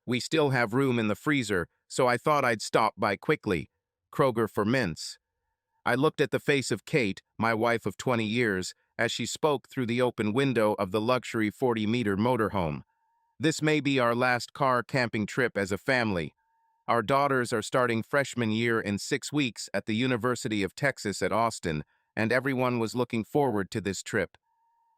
We still have room in the freezer, so I thought I'd stop by quickly. Kroger for mince. I looked at the face of Kate, my wife of 20 years, as she spoke through the open window of the luxury 40-meter motorhome. This may be our last car camping trip as a family. Our daughters are starting freshman year in 6 weeks at the University of Texas at Austin, and everyone was looking forward to this trip.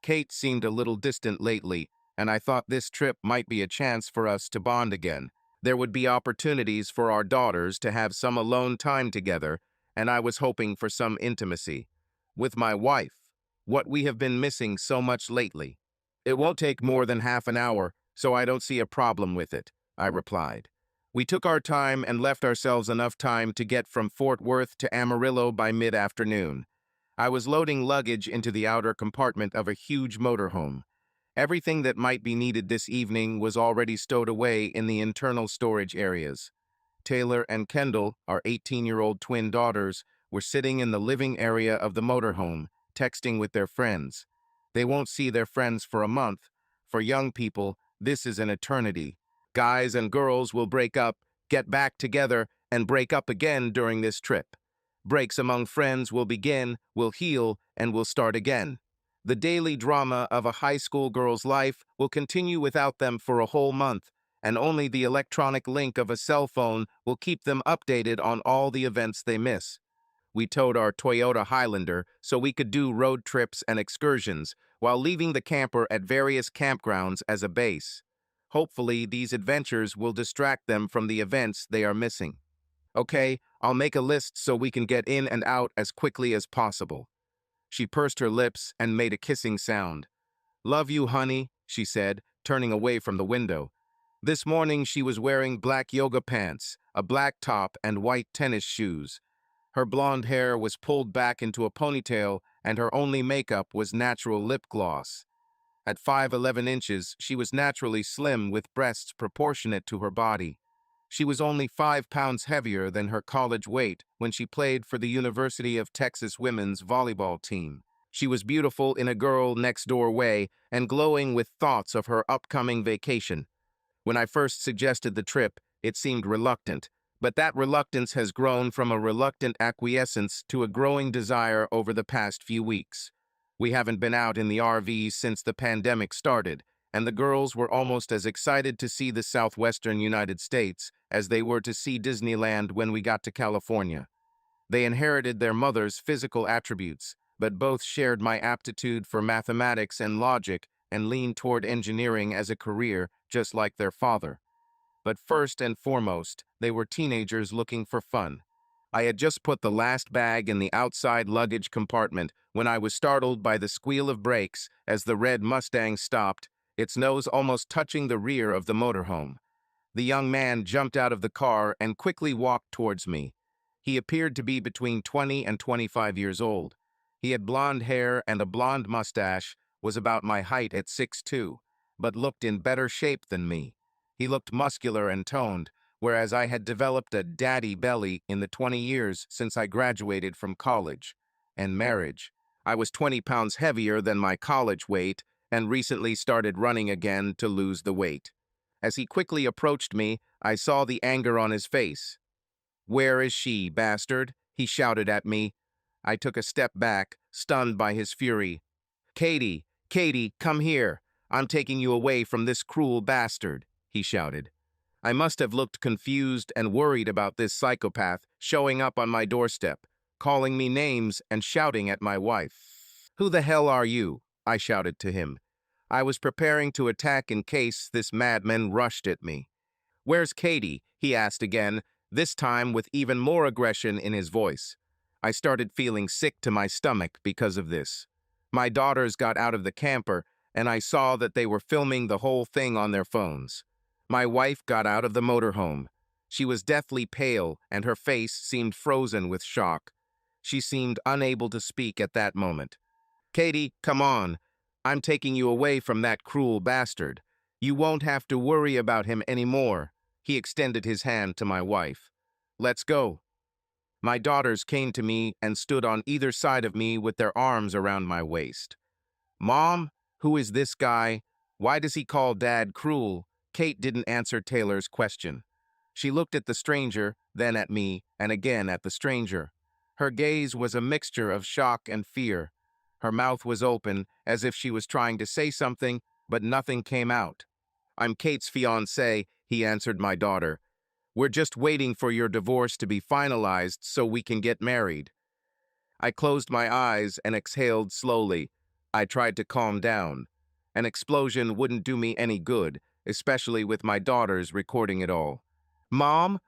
Kate seemed a little distant lately, and I thought this trip might be a chance for us to bond again. There would be opportunities for our daughters to have some alone time together, and I was hoping for some intimacy. With my wife, what we have been missing so much lately. It won't take more than half an hour, so I don't see a problem with it, I replied. We took our time and left ourselves enough time to get from Fort Worth to Amarillo by mid-afternoon. I was loading luggage into the outer compartment of a huge motorhome. Everything that might be needed this evening was already stowed away in the internal storage areas. Taylor and Kendall, our 18-year-old twin daughters, were sitting in the living area of the motorhome, texting with their friends. They won't see their friends for a month. For young people, this is an eternity. Guys and girls will break up, get back together, and break up again during this trip. Breaks among friends will begin, will heal, and will start again. The daily drama of a high school girl's life will continue without them for a whole month, and only the electronic link of a cell phone will keep them updated on all the events they miss. We towed our Toyota Highlander so we could do road trips and excursions while leaving the camper at various campgrounds as a base. Hopefully, these adventures will distract them from the events they are missing. Okay, I'll make a list so we can get in and out as quickly as possible. She pursed her lips and made a kissing sound. Love you, honey, she said, turning away from the window. This morning she was wearing black yoga pants, a black top, and white tennis shoes. Her blonde hair was pulled back into a ponytail, and her only makeup was natural lip gloss. At 5'11" inches, she was naturally slim with breasts proportionate to her body. She was only 5 pounds heavier than her college weight when she played for the University of Texas women's volleyball team. She was beautiful in a girl-next-door way and glowing with thoughts of her upcoming vacation. When I first suggested the trip, it seemed reluctant, but that reluctance has grown from a reluctant acquiescence to a growing desire over the past few weeks. We haven't been out in the RVs since the pandemic started, and the girls were almost as excited to see the southwestern United States as they were to see Disneyland when we got to California. They inherited their mother's physical attributes, but both shared my aptitude for mathematics and logic and leaned toward engineering as a career, just like their father. But first and foremost, they were teenagers looking for fun. I had just put the last bag in the outside luggage compartment when I was startled by the squeal of brakes as the red Mustang stopped, its nose almost touching the rear of the motorhome. The young man jumped out of the car and quickly walked towards me. He appeared to be between 20 and 25 years old. He had blonde hair and a blonde mustache, was about my height at 6'2", but looked in better shape than me. He looked muscular and toned, whereas I had developed a daddy belly in the 20 years since I graduated from college and marriage. I was 20 pounds heavier than my college weight and recently started running again to lose the weight. As he quickly approached me, I saw the anger on his face. "Where is she, bastard?" he shouted at me. I took a step back, stunned by his fury. Katie, come here. I'm taking you away from this cruel bastard," he shouted. I must have looked confused and worried about this psychopath showing up on my doorstep, calling me names and shouting at my wife. "Who the hell are you?" I shouted to him. I was preparing to attack in case this madman rushed at me. "Where's Katie?" he asked again, this time with even more aggression in his voice. I started feeling sick to my stomach because of this. My daughters got out of the camper, and I saw that they were filming the whole thing on their phones. My wife got out of the motorhome. She was deathly pale, and her face seemed frozen with shock. She seemed unable to speak at that moment. "Katie, come on. I'm taking you away from that cruel bastard. You won't have to worry about him anymore." He extended his hand to my wife. "Let's go." My daughters came to me and stood on either side of me with their arms around my waist. "Mom, who is this guy? Why does he call Dad cruel?" Kate didn't answer Taylor's question. She looked at the stranger, then at me, and again at the stranger. Her gaze was a mixture of shock and fear. Her mouth was open, as if she was trying to say something, but nothing came out. "I'm Kate's fiancé," he answered my daughter. "We're just waiting for your divorce to be finalized so we can get married." I closed my eyes and exhaled slowly. I tried to calm down. An explosion wouldn't do me any good, especially with my daughters recording it all. "Mom,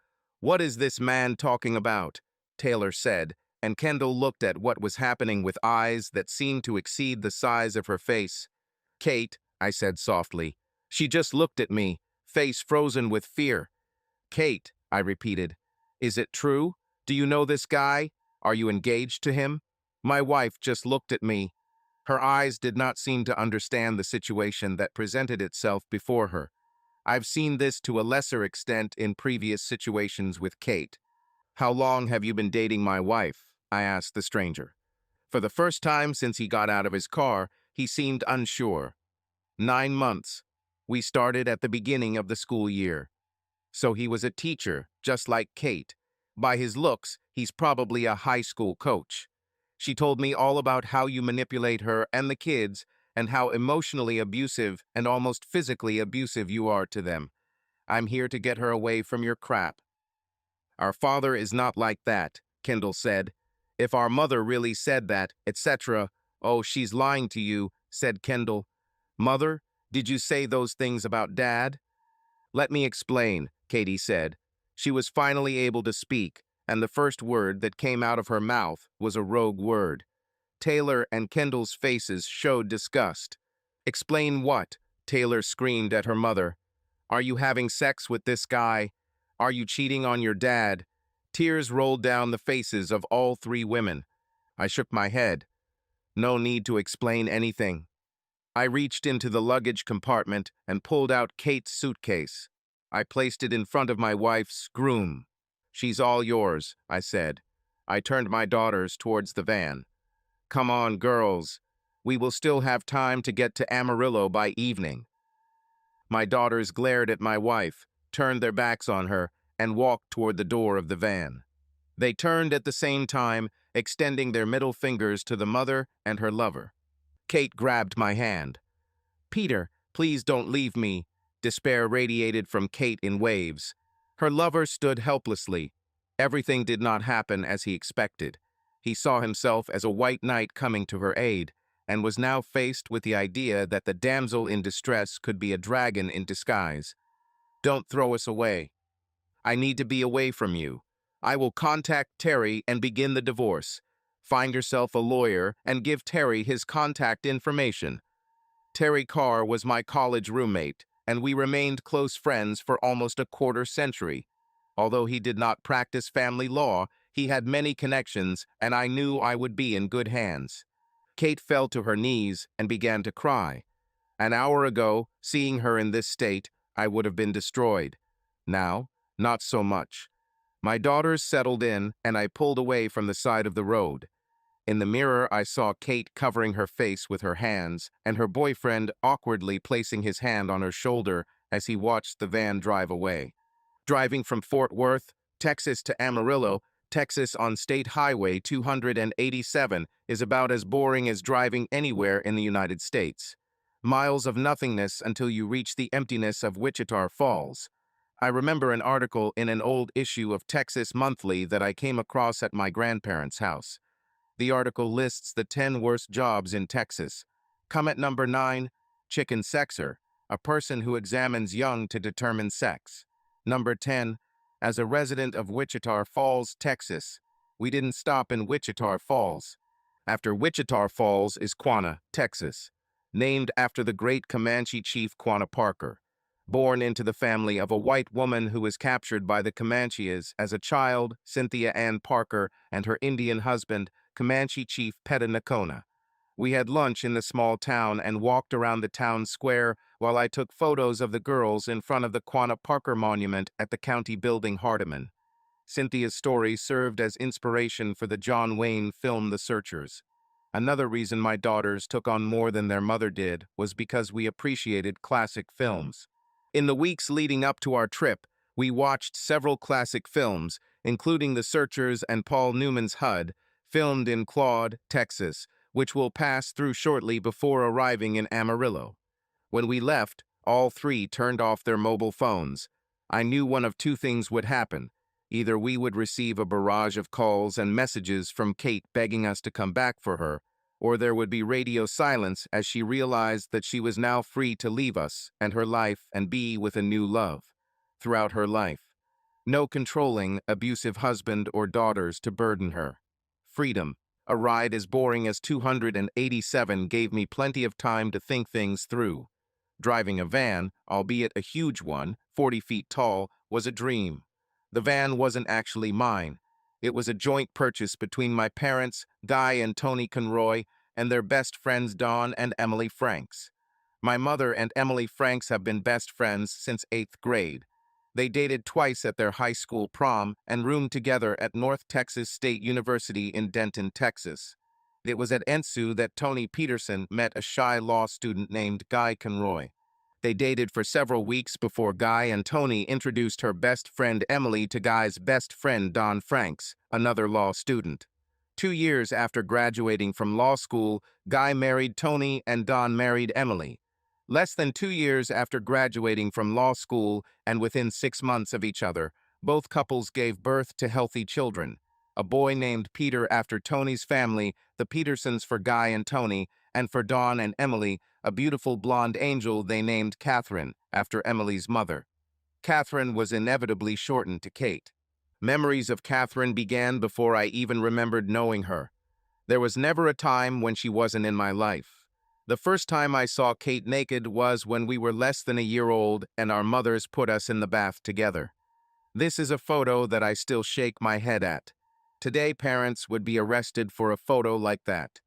what is this man talking about?" Taylor said, and Kendall looked at what was happening with eyes that seemed to exceed the size of her face. "Kate," I said softly. She just looked at me, face frozen with fear. "Kate," I repeated, "is it true? Do you know this guy? Are you engaged to him?" My wife just looked at me. Her eyes did not seem to understand the situation that presented itself before her. I've seen this to a lesser extent in previous situations with Kate. "How long have you been dating my wife?" I asked the stranger. For the first time since he got out of his car, he seemed unsure. 9 months. We started at the beginning of the school year. So he was a teacher, just like Kate. By his looks, he's probably a high school coach. She told me all about how you manipulate her and the kids, and how emotionally abusive and almost physically abusive you are to them. "I'm here to get her away from your crap." "Our father is not like that," Kendall said. "If our mother really said that, etc." "Oh, she's lying to you," said Kendall. "Mother, did you say those things about Dad?" "Let me explain," Katie said. She was finally able to speak, and the first word that came out of her mouth was a rogue word. Taylor and Kendall's faces showed disgust. "Explain what?" Taylor screamed at her mother. "Are you having sex with this guy? Are you cheating on your dad?" Tears rolled down the faces of all three women. I shook my head. No need to explain anything. I reached into the luggage compartment and pulled out Kate's suitcase. I placed it in front of my wife's groom. "She's all yours," I said. I turned my daughters towards the van. "Come on, girls. We will still have time to get to Amarillo by evening." My daughters glared at my wife, turned their backs on her, and walked toward the door of the van. They turned at the same time, extending their middle fingers to the mother and her lover. Kate grabbed my hand. "Peter, please don't leave me." Despair radiated from Kate in waves. Her lover stood helplessly. Everything did not happen as he expected. He saw himself as a white knight coming to her aid, and was now faced with the idea that the damsel in distress could be a dragon in disguise. "Don't throw us away. I need to be away from you. I will contact Terry and begin the divorce. Find yourself a lawyer and give Terry his contact information." Terry Carr was my college roommate, and we remained close friends for almost a quarter-century. Although he did not practice family law, he had many connections, and I knew I would be in good hands. Kate fell to her knees and began to cry. An hour ago, seeing her in this state, I would have been destroyed. Now, not so much. My daughters settled in, and I pulled away from the side of the road. In the mirror, I saw Kate covering her face with her hands, and her boyfriend awkwardly placing his hand on her shoulder as he watched the van drive away. Driving from Fort Worth, Texas to Amarillo, Texas on State Highway 287 is about as boring as driving anywhere in the United States. Miles of nothingness until you reach the emptiness of Wichita Falls. I remember an article in an old issue of Texas Monthly that I came across at my grandparents' house. The article lists the 10 worst jobs in Texas. Come at number 9, chicken sexer, a person who examines young to determine sex. Number 10, as a resident of Wichita Falls, Texas. We didn't stop in Wichita Falls. After Wichita Falls is Quanah, Texas, named after the great Comanche chief Quanah Parker. Born into the family of a white woman who was captured by the Comanches as a child, Cynthia Ann Parker, and her Indian husband, Comanche chief Pettinacona. We had lunch in the small town and walked around the town square while I took photos of the girls in front of the Quanah Parker Monument at the county building Hardeman. Cynthia's story served as inspiration for the John Wayne film The Searchers. Another reason my daughters took on more than their mother did was because we appreciated classic films. In the weeks leading up to our trip, we watched several classic films, including The Searchers and Paul Newman's HUD, filmed in Claude, Texas, which we'll pass through shortly before arriving in Amarillo. When we left, all three turned off their mobile phones. I knew one of two things would happen. Either we would receive a barrage of calls and messages from Kate begging us to come back for her, or there would be radio silence as she realized that she was now free to leave us and her life and be with a new love. Throughout her life, no controlling, abusive husband or daughters to burden her. Freedom. A ride as boring as 287 gave me plenty of time to think things through. Driving a van, albeit a huge one, 40 feet tall, was a dream. The van wasn't actually mine. It was a joint purchase between my parents, Guy and Tony Conroy, and their best friends Dawn and Emily Franks. My mother and Emily Franks have been best friends since 8th grade. They dated twice at their high school prom and roomed together at North Texas State University in Denton, Texas. It was at NSU that Tony Peterson met a shy law student named Guy Conroy. They dated for several weeks before Guy and Tony introduced her best friend Emily to Guy's best friend Don Franks, another law student. 2 years after graduating from law school, Guy married Tony and Don married Emily. Less than 2 years after graduating from law school and within 6 months of each other, both couples gave birth to healthy children. A boy named Peter after Tony's family, the Petersons for Guy and Tony, and for Dawn and Emily, a beautiful blonde angel they named Catherine, after Emily's mother. Catherine was inevitably shortened to Kate. Memories of Catherine began before I even remembered knowing her. There was never a time when she wasn't in my life. The first time I saw Kate naked was when we were less than a year old and our mothers put us in the bath together. This is a photo that I still shake my head at. Today, parents would be arrested for a photo like that.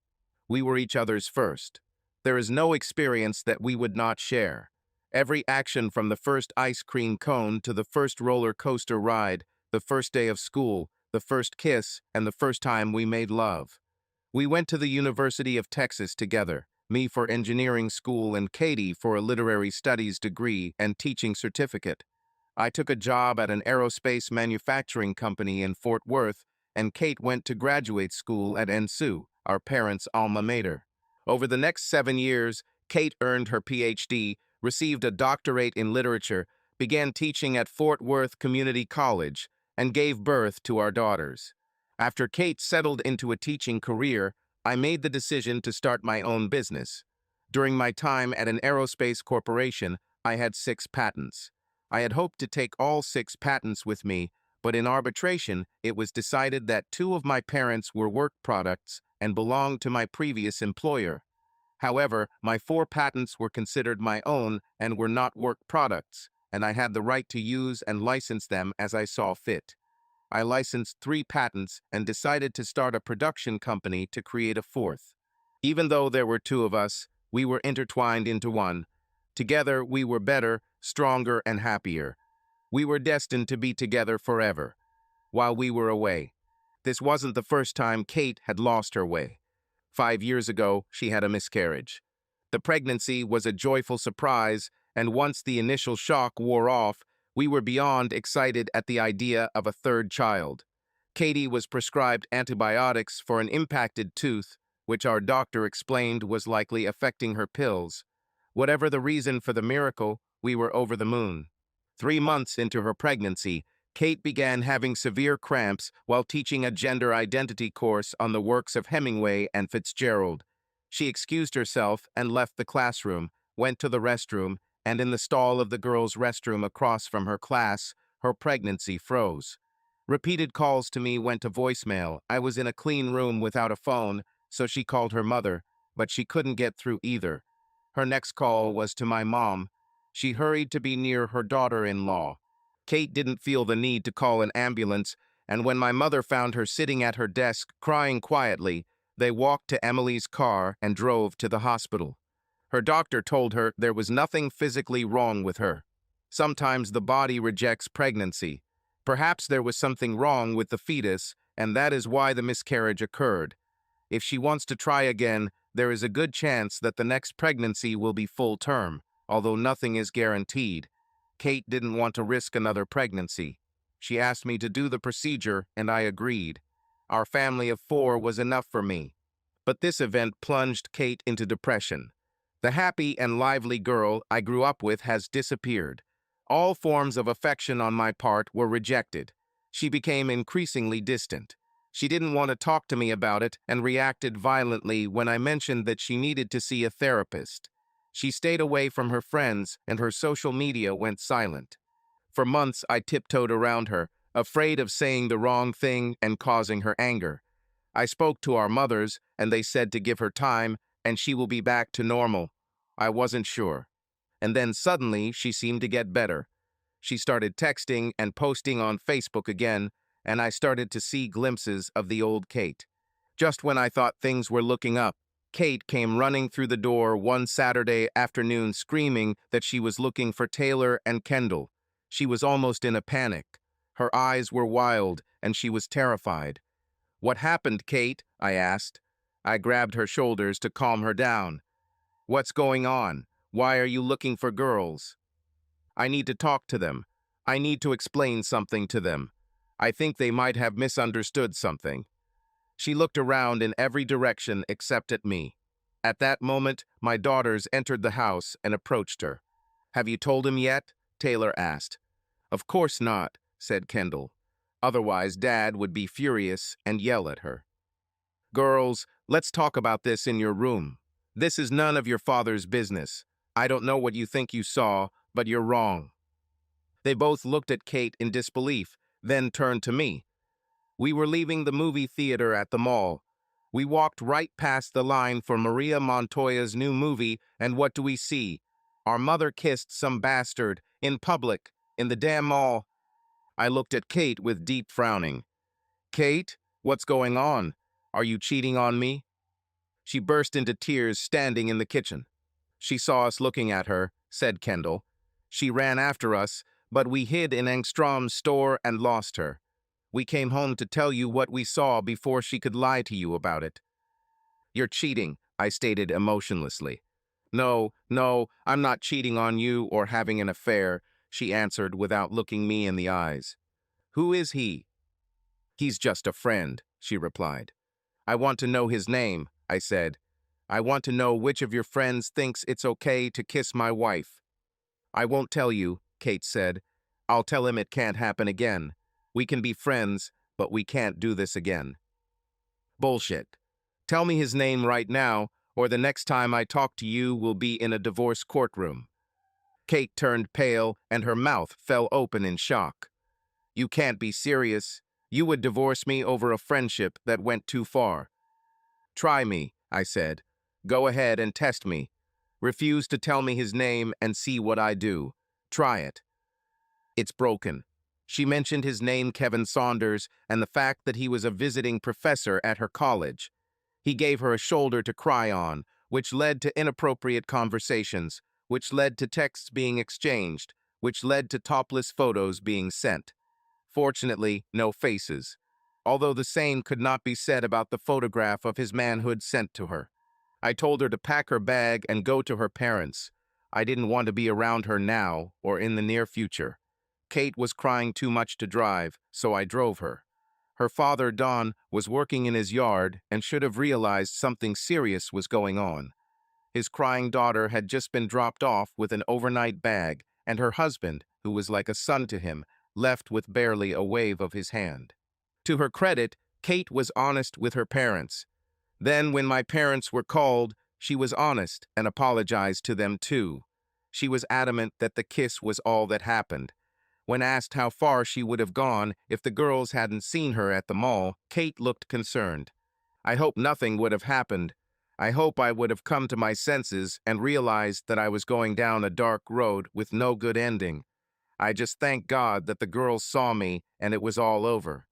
We were each other's first. There is no experience that we would not share. Every action from the first ice cream cone to the first roller coaster ride, the first day of school, the first kiss, and the first time we made love. We went to the University of Texas together, me for engineering school and Katie for a literary studies degree and teaching certificate. I took a job at an aerospace manufacturing company in Fort Worth, and Kate went to graduate school at NSU, our parents' alma mater. Over the next 7 years, Kate earned her PhD, received a doctorate in literature, began teaching at Fort Worth Community College, and gave birth to our daughters. After Kate settled into a teaching career, I made the decision to start my own business. During my time at an aerospace corporation, I had 6 patents. I had hoped to take all 6 patents with me, but in arbitration, it was decided that 2 of my parents were work products and belonged to my previous employer. However, my 4 patents were considered my own and were not work products, and I had the right to use and license them as I saw fit. I licensed 3 patents and decided to start a production company to create a 4th. Even though there were 2 of us, we were intertwined into one. Together, we were better, stronger, and happier. We were destined to be together forever, while we were away. This wasn't the first time Kate had lost her way. 5 years ago, she had a miscarriage. The pregnancy was a joyful surprise, and once the initial shock wore off, we were beyond excited at the idea of a 3rd child. Katie was prescribed antibiotics for an impacted tooth, which our doctor explained was likely affecting her pills. Whatever the reason for the miracle, we were over the moon. 3 months into her pregnancy, Kate began having severe cramps while teaching a gender identity course on the works of Hemingway and Fitzgerald. She excused herself and left the classroom, went to the restroom, and in the stall of the girls' restroom across from her class, her pregnancy froze. Repeated calls to me went to voicemail. I was in a clean room without a phone, so she called her mother, but she couldn't get through either. Her next call was to my mom. She hurried to be near her daughter-in-law. Kate didn't feel the need to call an ambulance, and when my mother found her sitting at her desk crying quietly, they walked to Emily's car and drove to the hospital. Her doctor told her there was nothing physically wrong with her. Sometimes the body rejects pregnancy. Perhaps there was something wrong with the fetus, and that is why the miscarriage occurred. If she wants to try again, there is a good chance that the next pregnancy will be full term, although nothing is guaranteed. Kate didn't want to risk another pregnancy. She asked me to do the procedure, and I agreed. Our family of 4 was enough for me. But this event plunged Kate into depression. The happy and lively girl I grew up with has disappeared. All forms of affection on my part were rejected. She became increasingly distant. She didn't want to talk to me about it and reacted violently when I mentioned that she needed to see a therapist. She stayed away from her friends and her social media went silent. For months, I tiptoed around her, afraid of saying the wrong thing and causing her anger. I spoke to our mothers, and they said to give her time, and she will be back to normal. I wasn't sure. And then suddenly, she seemed to get better. She started texting and posting on Facebook again, and I started to see glimpses of the old Kate. Just when I thought things were looking up, Kate came running through the door one Saturday afternoon screaming that she was looking for Taylor and Kendall. She was almost in a panic. Her eyes were wild, and she was terrified. "What happened, Kate?" I asked. I grabbed her shoulders to calm her down. "What's going on? Why are you looking for girls?" "I need to talk to them. I need to explain something to them. I think they might have misunderstood something." She looked around in every direction except at me. At that moment, my daughters entered the house and approached her. "Have you told him yet?" Taylor asked. "Of course not," said Kendall. "Otherwise, Dad would be furious and yell at her." "Girls, let's talk about this in your room. This is none of your father's business. I don't know what you think you saw, but you're wrong." They both looked at Kate in disbelief, then turned to me. We were leaving the movie theater at the mall. We walked right past the line for Maria Montoya's new movie, and what do we see? Our mother kissed some bastard, in public, in the damn mall. I looked at Kate with deep frowning. "Kate, what's going on? Are you cheating on me?" She burst into tears standing in the kitchen. "She saw us looking at her," said Kendall. "She ran after us, but we hid in Engstrom's store and lost her. We came home to tell you what we saw before she could lie to you about it." "You're cheating," I stated emotionlessly. No, I'm not cheating on you or having an affair," she answered without looking me in the eyes. "Who is he?" "He's just a friend," she replied. "I want to know his name," I said. "I want to know which of your friends thinks it's okay to kiss my wife." "I won't tell you," Kate said. "I'll tell him it can't happen again. We can be friends, but we can't do this again." "Bullshit. Tell me his name right now, or the next time I talk to you will be in a divorce courtroom." Kate turned pale, and her mouth fell open in shock. "You can't be serious. You would divorce me over a friendship that went too far." "Try me," I said. "Go ahead and test me. Refuse to tell me his name and see what I do. Try it." "It's broken." She mentioned his name, Kevin Saunders, and the fact that he was a visiting professor at her college. He gave her a shoulder to cry on, which led to inappropriate conversations, which led to texts being exchanged, which led to topless photos being sent. Fortunately, no faces. Although the same could not be said about the photograph of his manhood sent to her. I told her to pack her bag and go to her parents. I didn't want to be around her now or in the near future. Kate was crying too much to drive, so I drove her. Her father, Don, was working in his yard and should have realized something serious was going on. His crying daughter had just been dropped off with an overnight bag, and her husband, who was like a son to him, left with barely a wave of his hand. To her credit, Kate was honest with her parents. Then, when my parents were called, she was honest and apologized to them too. She was adamant that the kiss was all that happened. When asked how far she would have gone if the girls hadn't seen her at the mall, Kate looked concerned. "I hope nothing would have happened. I hope I would have come to my senses and realized that I was going down a dark road with no good ending. I just thank God that the girls saw me and it was all over."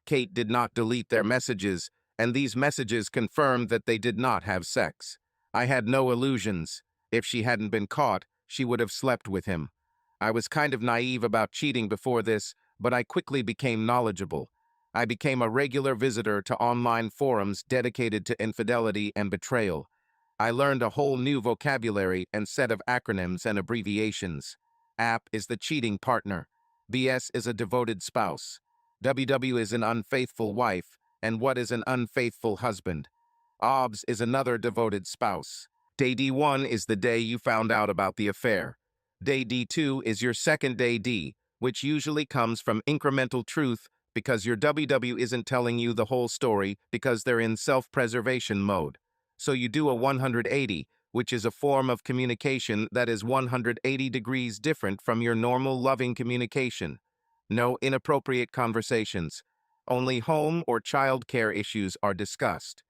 Kate did not delete their messages, and these messages confirmed that they did not have sex. I had no illusions. If she hadn't been caught, she would have slept with him. I was kind of naive about cheating before this, but I quickly became knowledgeable. I became a regular visitor to online forums dedicated to infidelity and betrayal. I learned a whole new vocabulary and set of acronyms and abbreviations. App is the cheating partner. BS is a devoted spouse. WW is an unfaithful wife. And what is an unfaithful husband? OBS is another devoted spouse. Day D1 is the day you found out about the affair. Day D2 is your second day D, which usually comes from incremental truth because your WW isn't telling you the whole story because they're in self-preservation mode. So you do a 180, which is a form of communication that is 180 degrees different from your normal loving communication. No inappropriate conversations. Only home or child care issues are discussed.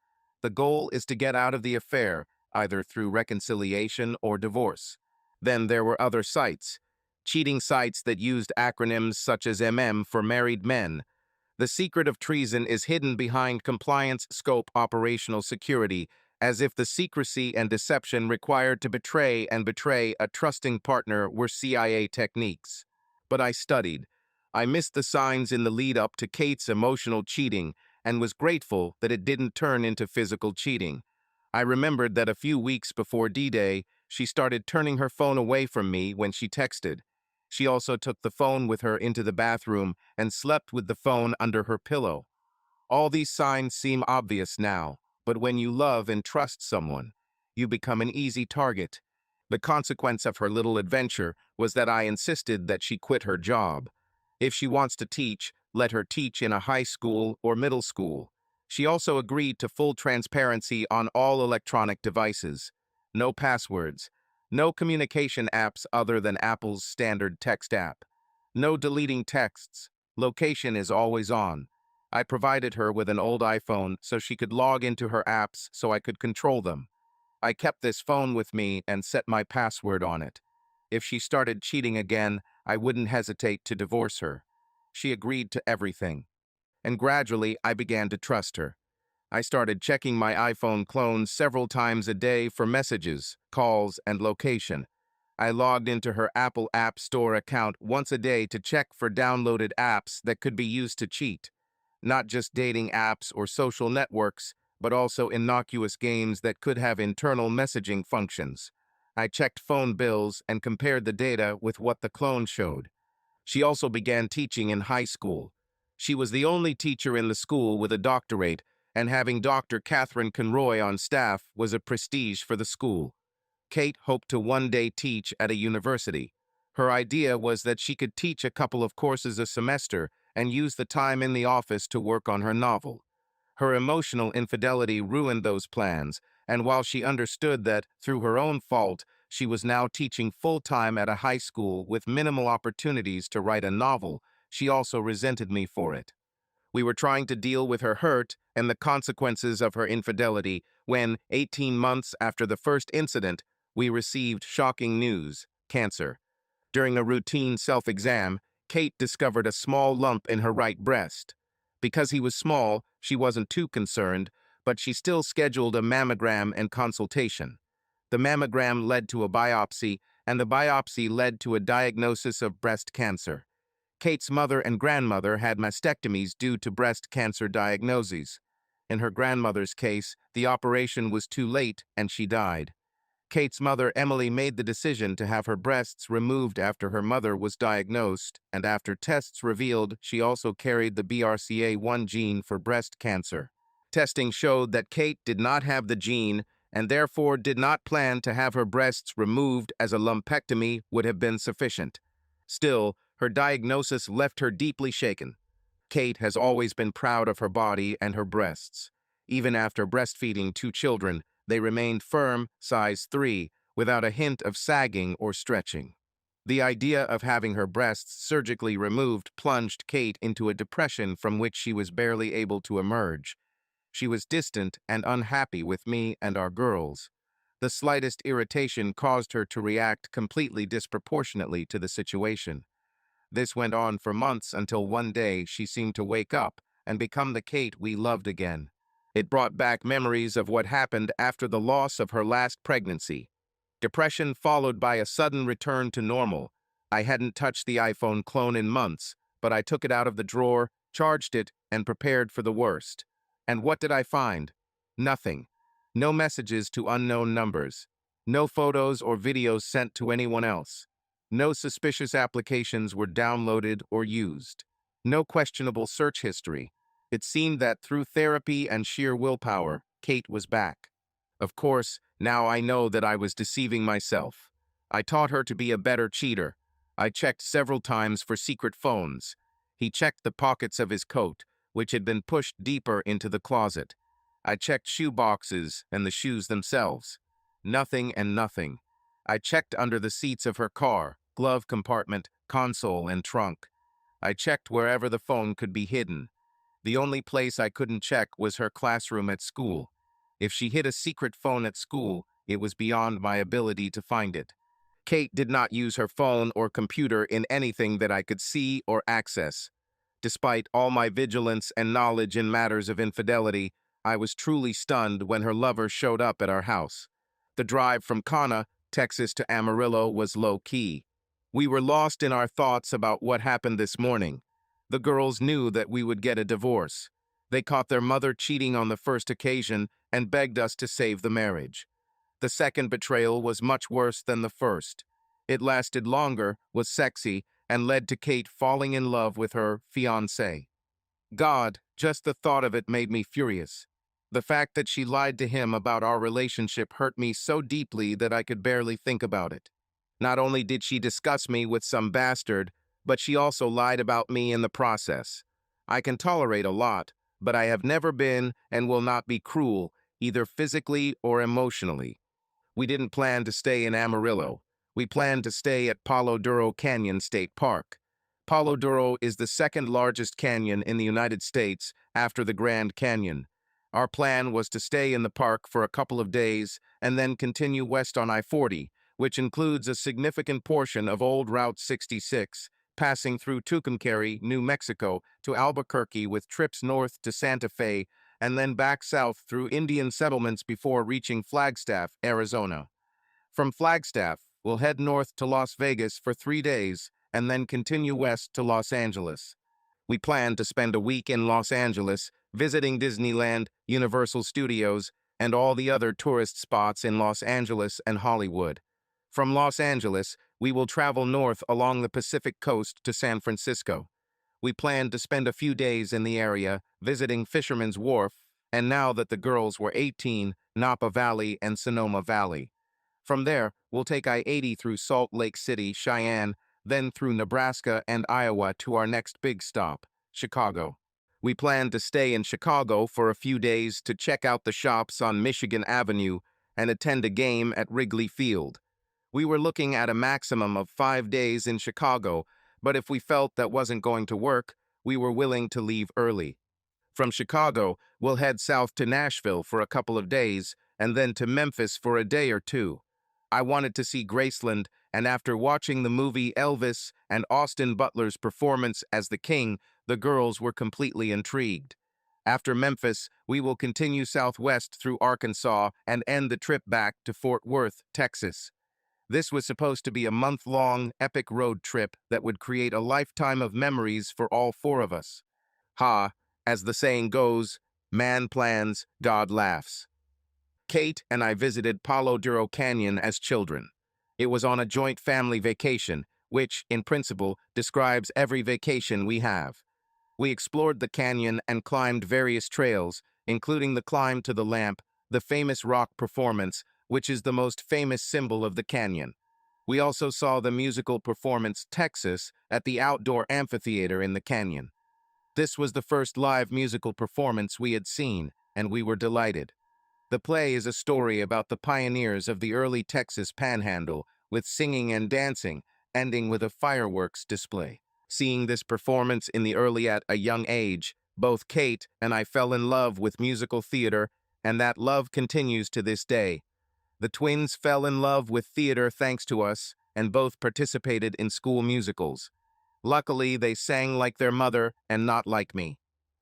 The goal is to get out of the affair, either through reconciliation or divorce. Then there were other sites. Cheating sites that used acronyms such as for married men. The secret of treason is hidden behind compliance scope operational security, as if the secrecy and deception required to betray a trusting partner were CIA techniques. But I studied. I missed the signs in the lead-up to Kate's emotional cheating and was grateful that it didn't turn into physical cheating. I remembered that a few weeks before D-Day, she started turning her phone away from me when she texted. She also took the phone with her into the bathroom and slept with the phone under her pillow. All these signs seem obvious now, but when you love and trust someone, you become an easy target. The consequence of her little adventure was that I insisted that she quit her job. If she wants to teach, let her teach in a high school or middle school. She also agreed to full transparency on all electronic devices. No passwords. No communication apps other than Apple's standard text app. No deleting texts. Location is always on. I provided her with an old iPhone so she could log into her apps so I could control them. I kept this phone with me and set my password on it. If she started cheating again, I wouldn't hesitate to divorce her. She agreed to everything. And gradually, I began to trust her. I started checking my iPhone clones several times a day for messages, calls, and location. I logged into her Apple App Store account once a day to check for downloaded apps that could be used to cheat. Not just dating apps or social networks, but also innocuous games that could have internal messaging functions. I checked phone bills and compared the data with what the clone showed. She also began teaching in high school. She was the only teacher in the school with a doctorate, and having Dr. Catherine Conroy on staff was a prestige for the school. Kate hoped to one day teach at a university. Her idea was that she could teach a couple of courses a semester and use the time in the office to work on her novel. Her emotional infidelity ruined those plans, and while she understood that, through her own fault, she was now teaching full-time at a high school with minimal opportunities to write a novel, she also resented me for it. We were trying to deal with her hurt and the consequences of her infidelity when, 18 months after the first incident, we received shocking news: cancer. During a routine self-exam, Kate discovered a small lump in her right breast. Because he was small, she wasn't too concerned, but she still scheduled a mammogram and consultation. The mammogram led to a biopsy, and the biopsy led to a diagnosis of breast cancer. Kate's mother and grandmother had mastectomies due to breast cancer diagnoses. In her grandmother's case, the operation was too late and she died. Kate's mother, Emily, made the decision to have her breasts removed after her mother was diagnosed, and after tests revealed she also carried the BRCA1 gene for breast cancer. Testing showed that Kate did not have the gene and therefore did not plan to have her breasts removed, as a lumpectomy would have been sufficient. Still, her diagnosis left her deeply shaken. Kate has always been proud of her body and her breasts. Even after breastfeeding 2 children, they remained firm, size 3, without a hint of sagging or stretching. The idea of having her breasts surgically removed plunged Kate into a depression from which she was barely able to emerge. She was distant and unhappy with me and our girls. The slightest irritation caused her to react completely disproportionately to the situation. This went on for months until one day she seemed to wake up and become the Kate we loved again. It brought back memories of what happened after the loss of her last pregnancy. Depression followed by a sudden return to normal. I hadn't touched the iPhone clone in months, but I took it out of the drawer, charged it, and prepared for the worst. And what did I find? Nothing. No messages to unknown numbers. No photos or videos sent to anyone else. No suspicious applications were downloaded or used. No questionable search history. It seemed that through therapy and sheer willpower, Kate was back. Of course, now I know that I was deceiving myself. I taught her to be a better cheater. I checked several times for secret phones. He checked the pockets of his coat, which had been pushed deeper into the closet. I checked shoe boxes and the shoes themselves. Nothing and nothing. I checked under the seats of her car, glove compartment, console, and trunk. I checked wherever the phone could be hidden. The only place I couldn't check was her classroom at school. If she hid a secret phone at school, it was beyond my ability to find it. Kate did not use her phone or computer in anything that I could see or access. Despite all my vigilance and knowledge in matters of infidelity, I was truly stunned when her lover showed up at our house. The drive from Cana, Texas to Amarillo was low-key. We were lost in our thoughts about what happened this morning. The girls knew that we would get a divorce. They caught their mother cheating on the first occasion and begged us to save the marriage. The second betrayal was much worse than the first. It lasted longer, was sexy, and led to Kate falling in love with her fiancé. God, just the thought of it made me furious. The fact that she lied to him about our relationship hurt me so deeply that I could barely think about it. Not only did she discuss me with some bastard, but she also lied about me in the process. I can tolerate a lot, but I have never been and will not be cruel, either physically or emotionally. We didn't plan to stay in Amarillo. We planned to stay at Palo Duro Canyon State Park. Palo Duro is the second largest canyon in the United States after the Grand Canyon. Our plan was to stay in the park for a couple of days and then continue west on I-40, which includes a significant portion of Old Route 66, passing through Tucumcari, New Mexico, to Albuquerque with trips north to Santa Fe, and then back south through Indian settlements before reaching Flagstaff, Arizona. From Flagstaff, we'll head north to Las Vegas for 3 days and then continue west to Los Angeles. We plan to spend a week in Los Angeles, visiting Disneyland, Universal Studios, and all the other tourist spots in Los Angeles and Hollywood. From Los Angeles, we will travel north along the Pacific coast to San Francisco. We planned to spend a few days in the area, visiting Fisherman's Wharf, and now that the girls were 18, Napa Valley and Sonoma Valley. From there, we'll take I-80 through Salt Lake City, Cheyenne, then through Nebraska and Iowa to our next big stop, Chicago. We planned to stay in Chicago for a few days to check out the shops on Michigan Avenue and attend a game at Wrigley Field. We were looking at a maximum of 5 days in Chicago, but if we felt that wasn't going to work, we were willing to leave early. From Chicago, we'll head south to Nashville for a couple of days, and then to Memphis for a day or two. I wanted to see Graceland, and after watching the movie Elvis and Austin Butler's performance as the king, the girls were completely intrigued. After Memphis, we will continue southwest through Arkansas and end the trip back to Fort Worth, Texas. This was supposed to be a month-long, epic road trip that would create a lifetime of memories for all 4 of us. As the saying goes, man plans, God laughs. Kate and I visited Palo Duro Canyon as children. It was on a joint family vacation, which, in principle, describes every vacation we have. We explored the canyon and climbed various trails, including the climb to the lamp, the famous rock performance, which is the most famous symbol of the canyon. We also saw the musical performance Texas at the outdoor amphitheater in the canyon. This was the first live musical performance we had seen, and we were delighted. The play is a story about the pioneers of the early Texas Panhandle, with singing and dancing, ending with a fireworks display. Seeing this performance in the early at a young age, both Kate and I fell in love with musical theater, and that love continues to this day. The twins fell in love with theater thanks to us, and both participated in school musicals. Luckily, they sang like their mother and not like me.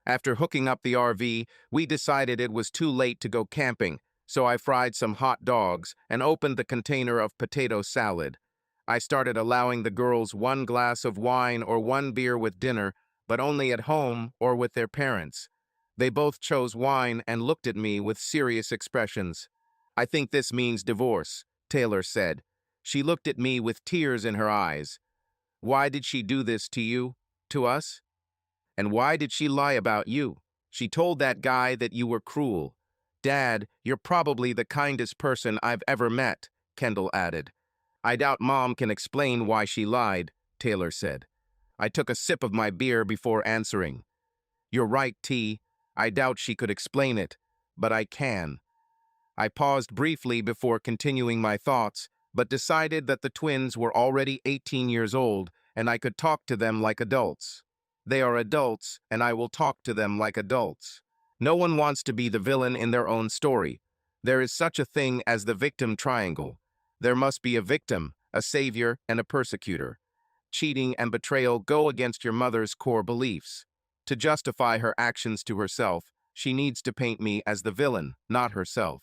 After hooking up the RV, we decided it was too late to go camping, so I fried some hot dogs and opened the container of potato salad. I started allowing the girls 1 glass of wine or 1 beer with dinner, but only at home or with their parents. They both chose wine and looked at me with serious expressions. "I think this means divorce," Taylor said. She looked at me with tears in her eyes. Why did she do this to you? To us? And why did she lie about you? She told that guy that you were cruel. Dad, you're probably the kindest person I've ever met, Kendall added. I doubt Mom can explain why she lied, Taylor said. I took a sip of my beer before answering. You're right, T. I doubt she could explain it, but I can. I paused briefly before continuing my thoughts, but decided that the twins were already 18 years old and I could talk to them like adults. They are adults, and I will talk to them like adults. No one wants to be the villain in their own story. There is such a thing as the victim triangle. There must be a victim, a savior, and a persecutor. Cheating and betrayal go against your mother's core beliefs. To justify her actions to herself, she needs to paint me as the villain, not herself.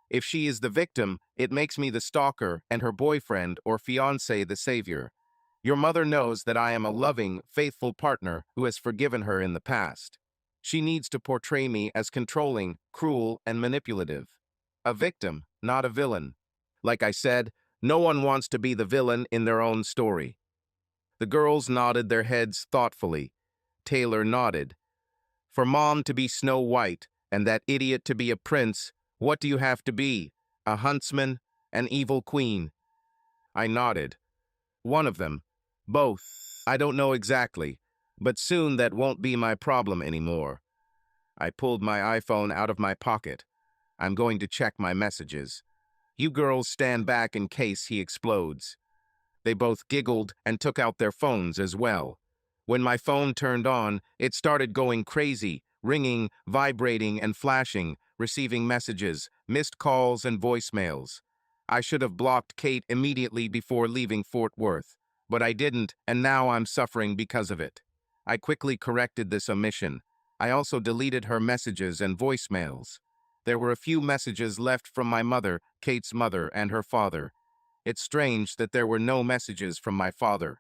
If she is the victim, it makes me the stalker and her boyfriend or fiancé the savior. Your mother knows that I am a loving, faithful partner who has forgiven her in the past. She needs to portray me as controlling, cruel, and manipulative. A victim, not a villain. Like I said, no one wants to be the villain in their own story. The girls nodded their heads thoughtfully. Taylor nodded. For Mom to be Snow White and that idiot to be a prince, what do you have to be? A huntsman? An evil queen? I nodded. One of them. Both. I don't know exactly, but soon that won't be my problem anymore. I pulled my iPhone out of my pocket. I'm going to check my messages. You girls stand back in case he explodes. They both giggled and took out their phones as well. When my phone turned on, it started going crazy, ringing, vibrating, and flashing, receiving messages, missed calls, and voicemails. I should have blocked Kate immediately before leaving Fort Worth, but I didn't, and now I'm suffering because of it. I quickly corrected this omission. I also deleted her messages and voicemails. There were a few messages left from my mother, Kate's mother, and her father. It's strange that there were no messages from my father.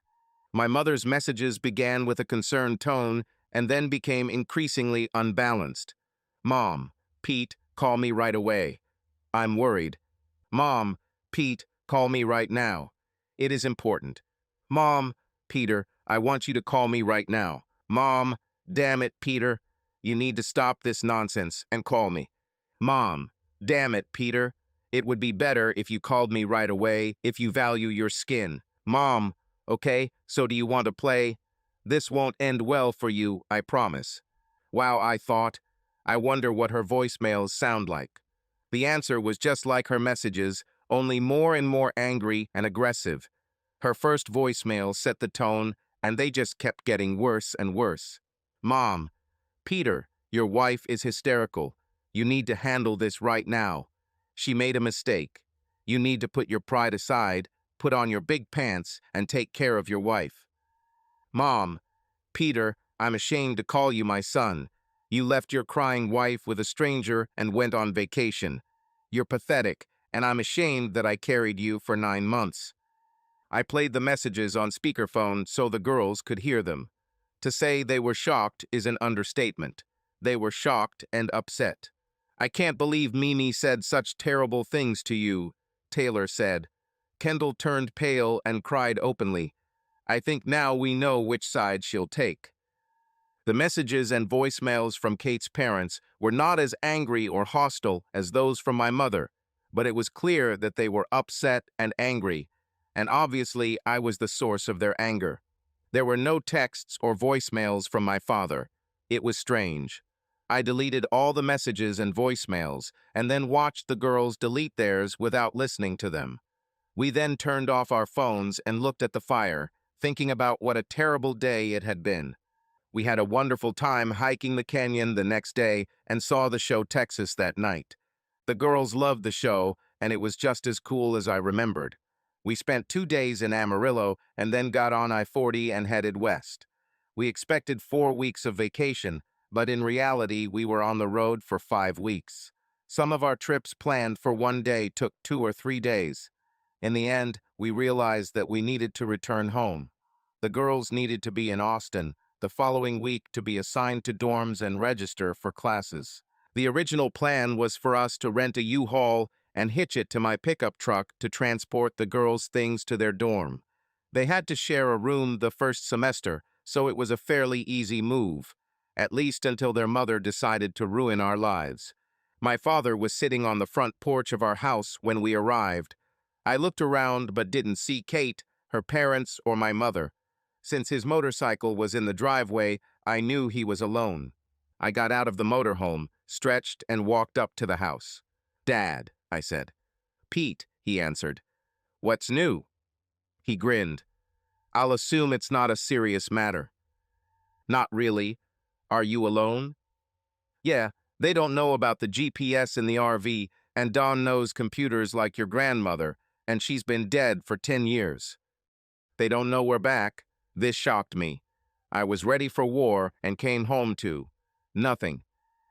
My mother's messages began with a concerned tone and then became increasingly unbalanced. Mom, Pete, call me right away. I'm worried. Mom, Pete, call me right now. It is important. Mom, Peter, I want you to call me right now. Mom, damn it, Peter. You need to stop this nonsense and call me. Mom, damn it, Peter. It would be better if you called me right away if you value your skin. Mom, okay, so do you want to play? This won't end well for you, I promise. Wow, I thought. I wonder what her voicemails sound like. The answer was just like her messages, only more and more angry and aggressive. Her first voicemail set the tone, and they just kept getting worse and worse. Mom, Peter, your wife is hysterical. You need to handle this right now. She made a mistake. You need to put your pride aside, put on your big pants, and take care of your wife. Mom, Peter, I'm ashamed to call you my son. You left your crying wife with a stranger and went on vacation. You're pathetic, and I'm ashamed that I carried you for 9 months. I played the messages on speakerphone so the girls could hear them. To say they were shocked is an understatement. They were shocked and upset. I can't believe Mimi said such terrible things to you, Taylor said. Kendall turned pale and cried openly. I think now we know which side she'll take. The messages and voicemails from Kate's parents were not as angry or hostile as those from my mother, but it was clear that they were upset and angry, and obviously I was the source of their anger. There were no texts or voicemails from my father. It was strange. I deleted all the messages and voicemails, and then watched the girls delete theirs without listening to them. We then turned off our phones and looked at the fire, thinking about what a terrible day it had been. We had a wonderful time hiking the canyon the next day and saw the show Texas that night. The girls loved the show, and it was just as cool as I remembered. We spent 2 days in Amarillo and then got on I-40 and headed west. We expected 4 weeks of vacation, but in reality, we were on the road for 5 weeks. Some of our trips planned for 1 day took 2 or 3 days. In the end, we realized that we needed to return home. The girls needed to be in Austin the following week to be assigned to dorms and register for classes. The original plan was for us to rent a U-Haul and hitch it to my pickup truck to transport the girls' things to their dorm. They had to share a room the first semester, so it was a fairly easy move, at least until their mother decided to ruin our lives. My father was sitting on the front porch of our house when we arrived. I looked around but didn't see Kate, her parents, or my mother. Since his motorcycle was in the driveway, I knew he was alone. I got out of the motorhome, stretched, and walked up to the house. "Dad," I said. "Pete," he answered. "What's new?" He grinned. "I'll assume it's not a serious matter." "Not really. Are you alone?" "Yeah, they don't know about the GPS in the RV, and Dawn knows computers like your grandmother, and she's been dead for 10 years. They don't know we're back." This shocked me. I was ready for war and came home to nothing.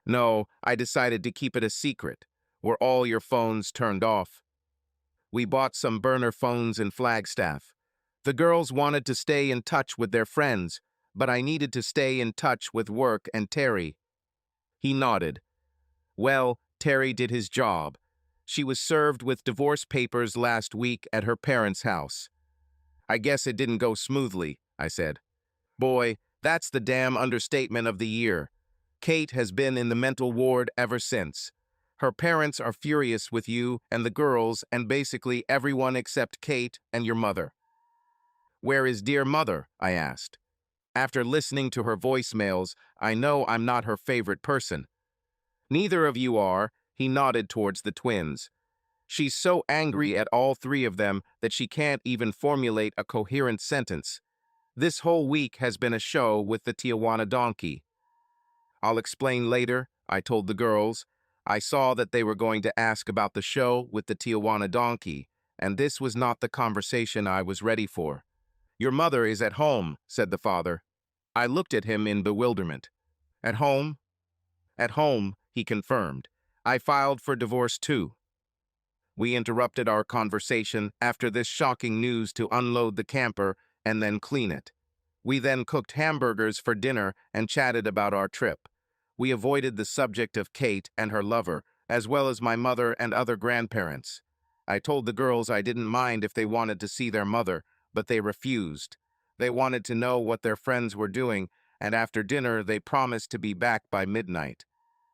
"No, I decided to keep it a secret. Were all your phones turned off?" "We bought some burner phones in Flagstaff. The girls wanted to stay in touch with their friends, but I needed to stay in touch with work and Terry." He nodded. "Well, Terry did his job. She was served with divorce papers last week at her parents' house." "I guess it didn't go smoothly," I said. "Boy, that's the damn understatement of the year. Kate has been in the mental ward ever since. Her parents are furious with you and the girls and basically everyone except Kate and your mother." "Where is dear mother?" I asked. After listening to her voicemails, I know I'm not her favorite person. "Neither of you are," he nodded towards the twins. "She's so angry at all three of them that she can't even formulate a coherent sentence. This whole week has been a show with the Tijuana donkey." "I'll explain later," I told the girls. I saw that they were going to ask about the show with the Tijuana donkey, and this was not the conversation I was ready for. "Your mother is at home," said the father. I looked at him in bewilderment. "At home?" "At home," he confirmed. "I filed for divorce too." We interrupted our conversation after this shocking news to unload the camper and then clean it. We then cooked hamburgers for dinner and chatted about our trip. We avoided the subject of Kate and her lover, as well as my mother and other grandparents. I told the girls I didn't mind if they wanted to see their mother, but they refused. They wanted to know what their friends were doing, and after dinner they promised to be back by midnight.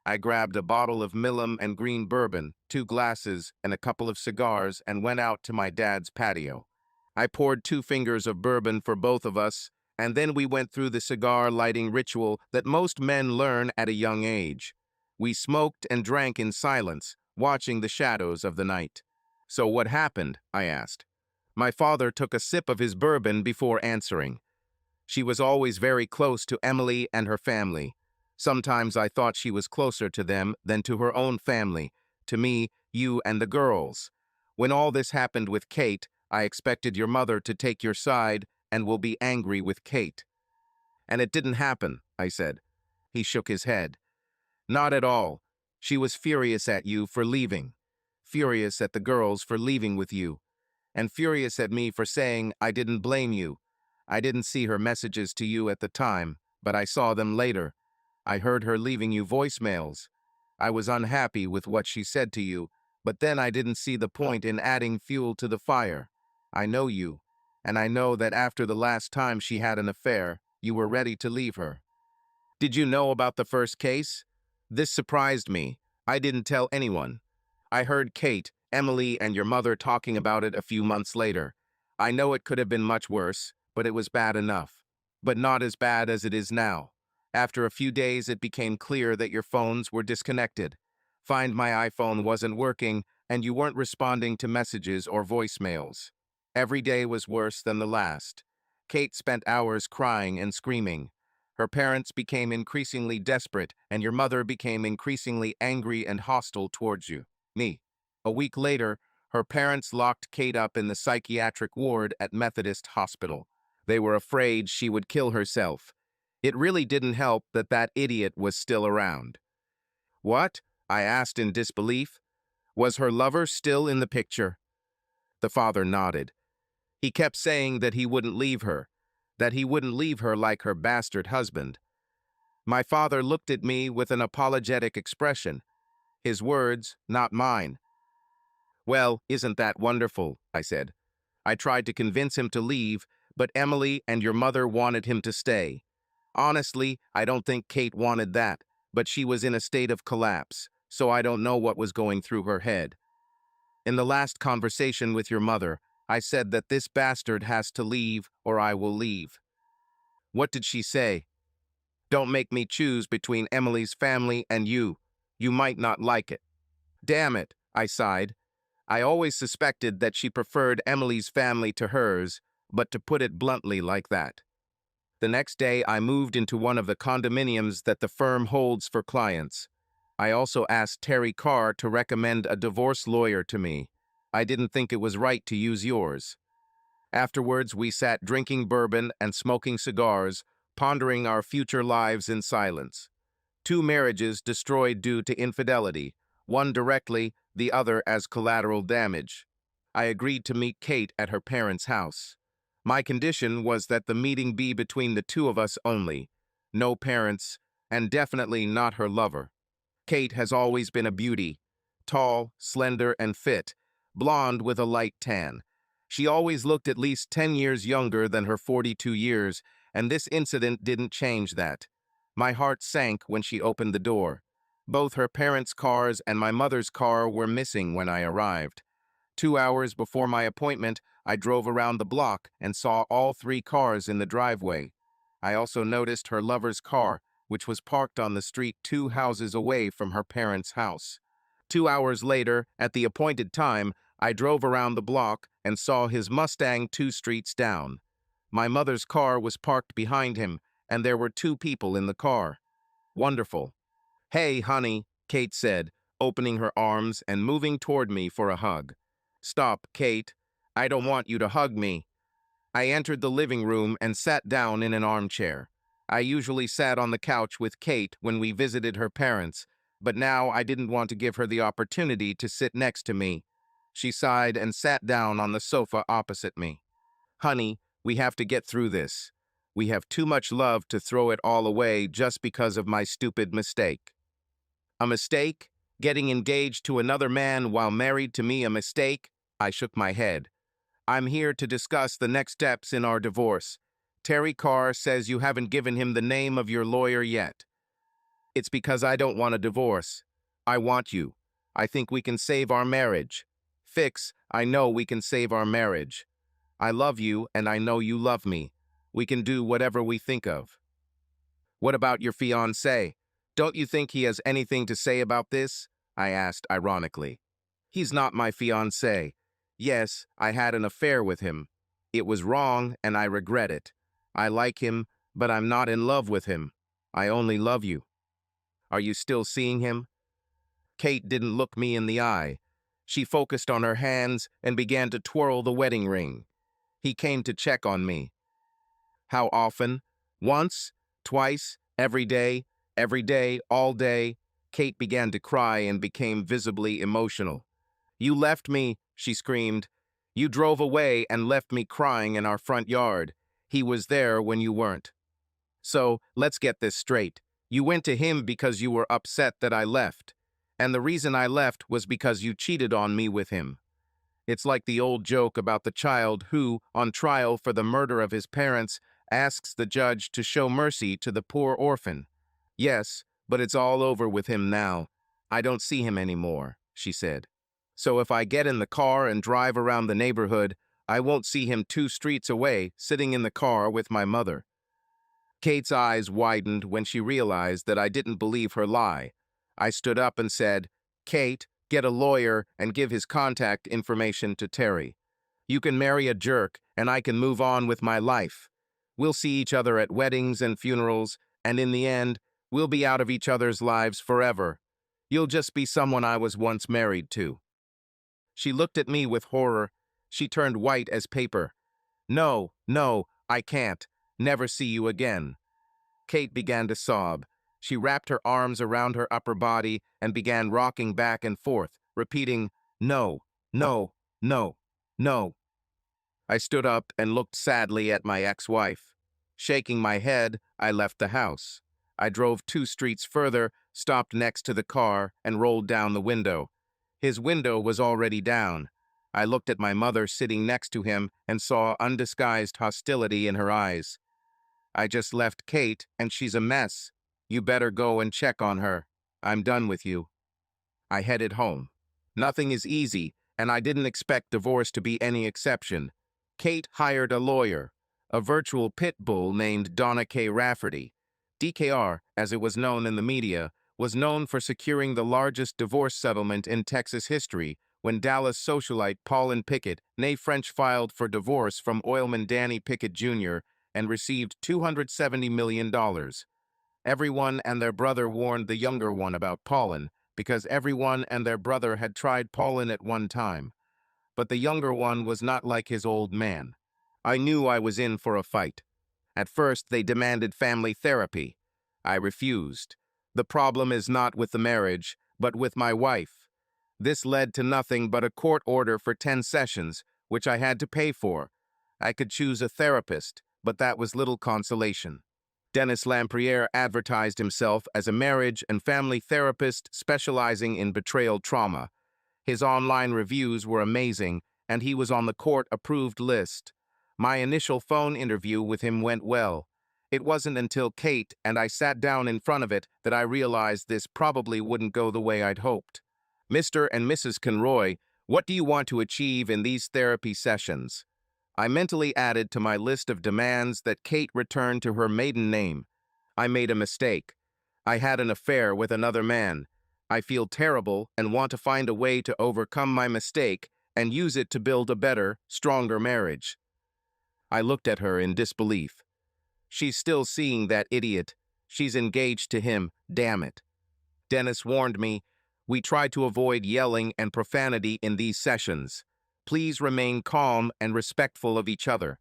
I grabbed a bottle of Milam and green bourbon, 2 glasses, and a couple of cigars and went out to my dad's patio. I poured 2 fingers of bourbon for both of us, and then we went through the cigar-lighting ritual that most men learn at a young age. We smoked and drank in silence, watching the shadows of the night. "So what happened?" I asked. My father took a sip of his bourbon before answering. "She was always very close to Emily and her family. Sometimes I thought she was closer to them than to her own family, to me, you, and the girls. When all this happened with Kate, I expected your mother to take your side and will be angry with Kate." "And it didn't happen," I said. He shook his head. "Not at all. She was furious at you for leaving, furious at the girls for leaving with you, and furious at me for saying I didn't blame you. I didn't see her messages to you at the time, but I saw them later. I heard her leaving you voicemails. I was unhappy with what she said to you, but then I didn't see the point in adding fuel to the fire. I know you, and I know that after the last time she had an affair, you were ready to leave her." "Did you know about the first case?" This surprised me. I didn't tell anyone. "I heard Kate, Emily, and your mother talking about it a few months later. I know it could have been much worse, but it was bad enough. But not as bad as it is now. After a few days, it became clear that your phones were disconnected. Find My iPhone wasn't working, and you weren't responding to messages or voicemails. Every day was worse than the last. Kate spent hours crying and screaming. Her parents became increasingly desperate, and your mother became increasingly angry and hostile towards you, me. A week later, her parents locked Kate up in the psychiatric ward at Methodist Hospital. They were afraid she would kill herself. It really didn't help that that idiot was still around." "What?" I asked in disbelief. "Was her lover still in the picture?" The father nodded. "He kept saying that he wouldn't leave her, that he wouldn't leave her like her bastard husband." My father looked at me with an apologetic expression. His words, not mine. Well, isn't that wonderful? I said. I tried to convince him to leave, but Emily and your mother wanted him to stay. Honestly, I don't think Kate wanted that, but she was in a state of collapse, so I don't know what was going through her head. In the last conversation with your mother, I said that this bastard has to leave or I will leave. What did she say? Don't make me choose between Emily's family and you. You might not like it. Damn it, I sighed. I always suspected that she preferred Emily's family to hers, but to put it bluntly like that. The next day, I moved into one of the condominiums that the firm holds for clients. I also asked Terry Carr to recommend a divorce lawyer to me. I didn't think it was right to use yours. Afterwards, we sat drinking bourbon and smoking cigars, pondering our future lives in silence. 2 marriages destroyed due to infidelity, one directly, the other as collateral damage. I agreed to meet Kate at her parents' house. My condition was that the meeting be between the two of us only, no parents, and definitely not her lover. Kate has always been a beauty, tall, slender, and fit, blonde with a light tan. She always looked at least 10 years younger than her 42 years, and this incident didn't change that. My heart sank when she opened the door. Both her parents' cars and my mother's car were missing when I arrived. 2 hours before my appointment, I drove around the block and saw all 3 cars in the driveway. I also noticed her lover's car, which was parked on the street 2 houses away from her parents' house. 2 hours later, at the appointed time, I drove around the block and saw his Mustang 2 streets down. My mother's car was parked behind him, and there were 2 people in the car. Wonderful. Hey, honey, Kate said, opening her arms and moving toward me for a hug. Stop, Kate. I don't want you to hug me. I entered the living room and sat down in an armchair. I usually sat on the couch with Kate when we visited her parents, but now I didn't want to give her the opportunity to sit next to me. She sighed and sat down on the sofa opposite me. Honey, we have to get through this. We have too much love to throw it all away just because of my stupid mistake. A mistake? Getting engaged to another man while married to me a mistake? I shook my head. I'm here to discuss the next steps in our divorce. Terry Carr says you haven't given him the name of your lawyer yet. It's because I don't want a divorce. I want you. I think we can save our marriage. I know we can save our marriage. I love you and I know you love me. We can do whatever we think of. What about your fiancé? Don't you think he has anything to say about this? I asked ironically. He's not my fiancé. Yes, I had an affair with him. It was wrong and I regret it. I like him, but I'm not in love with him. I only love you. Are you still seeing him? Kate didn't look me in the eye. She focused on her hands and began to twirl the wedding ring. He came to check on me. How often? Once? Twice? Every day? Every day? All day? Kate began to cry and became visibly emotional. You left me, she screamed. You drove away and left me crying in our front yard. He was there when you weren't. So, let's get this straight. You went to him because you were upset that I left. And the reason I left was because you cheated on me with him. It's like the old joke about the child who, on trial for the murder of his parents, asks the judge to show mercy to the poor orphan. Yes, but it's all over with him now. I don't see him anymore, she said. So if I get in the car and drive around the neighborhood, I won't see him 2 streets away, sitting in the car with my mother. Kate's eyes widened when she realized that I didn't believe her lie. I stood up and said, Kate, get a lawyer and give his contact information to Terry. You can marry a jerk, and I can move on with my life. We'll see each other at weddings and funerals, and in the end, we'll be out of each other's lives forever. You'll just be someone I was once married to. She looked at me with horror. She turned white as paper. No, no, I can't. Never see you again. Kate began to sob. She wrapped her arms around her upper body and began rocking back and forth, repeating, no, no, no, no. I stood up and looked sadly at my ex-wife. Shaking my head, I left the house. I drove 2 streets further, stopped next to the car, and rolled down the window. His window was already down. I looked at my mother sitting next to him and saw undisguised hostility in her eyes. I just left Kate, and she's a mess. You better go and check on her. I'm done with you. I headed home. Nothing is easy, and I didn't expect divorce to be any exception. Kate hired a lawyer, a virtual pit bull named Donna K. Rafferty. DKR, as it was known in the media, was known for securing the largest divorce settlement in Texas history when Dallas socialite Paulin Pickett, née French, filed for divorce from oilman Danny Pickett Jr. and received $270 million. Everyone and their brother warned the younger one about Paulin, because everyone and their brother had tried Paulin at one time. But the younger one was not like his old man. I knew I was in for a fight. At first, they demanded family therapy. I refused. The problem is not with the marriage, but with my wife. This led to nothing but a court order for 10 sessions, which I had to pay for. I could choose a therapist, but that was little consolation. Dennis Lampriere advertised himself as a marriage and family therapist specializing in betrayal trauma. His online reviews were amazing, and he was on the court-approved list. My initial phone interview with him went well. It wasn't until Kate and I sat down in front of it that I realized this probably wouldn't go the way I'd hoped. Mr. and Mrs. Conroy, what do you want to achieve in these therapy sessions? I mentally added to my list of demands that Kate return to her maiden name. I made a mistake. I had an affair with another man. I feel terrible and want to find a way to overcome my mistake and use it to build a better, stronger marriage. I looked at her in disbelief. She's still seeing that idiot. She's engaged to him, damn it. Dennis warned me, we try to avoid yelling and profanity in these sessions. Please remain calm and respectful of each other.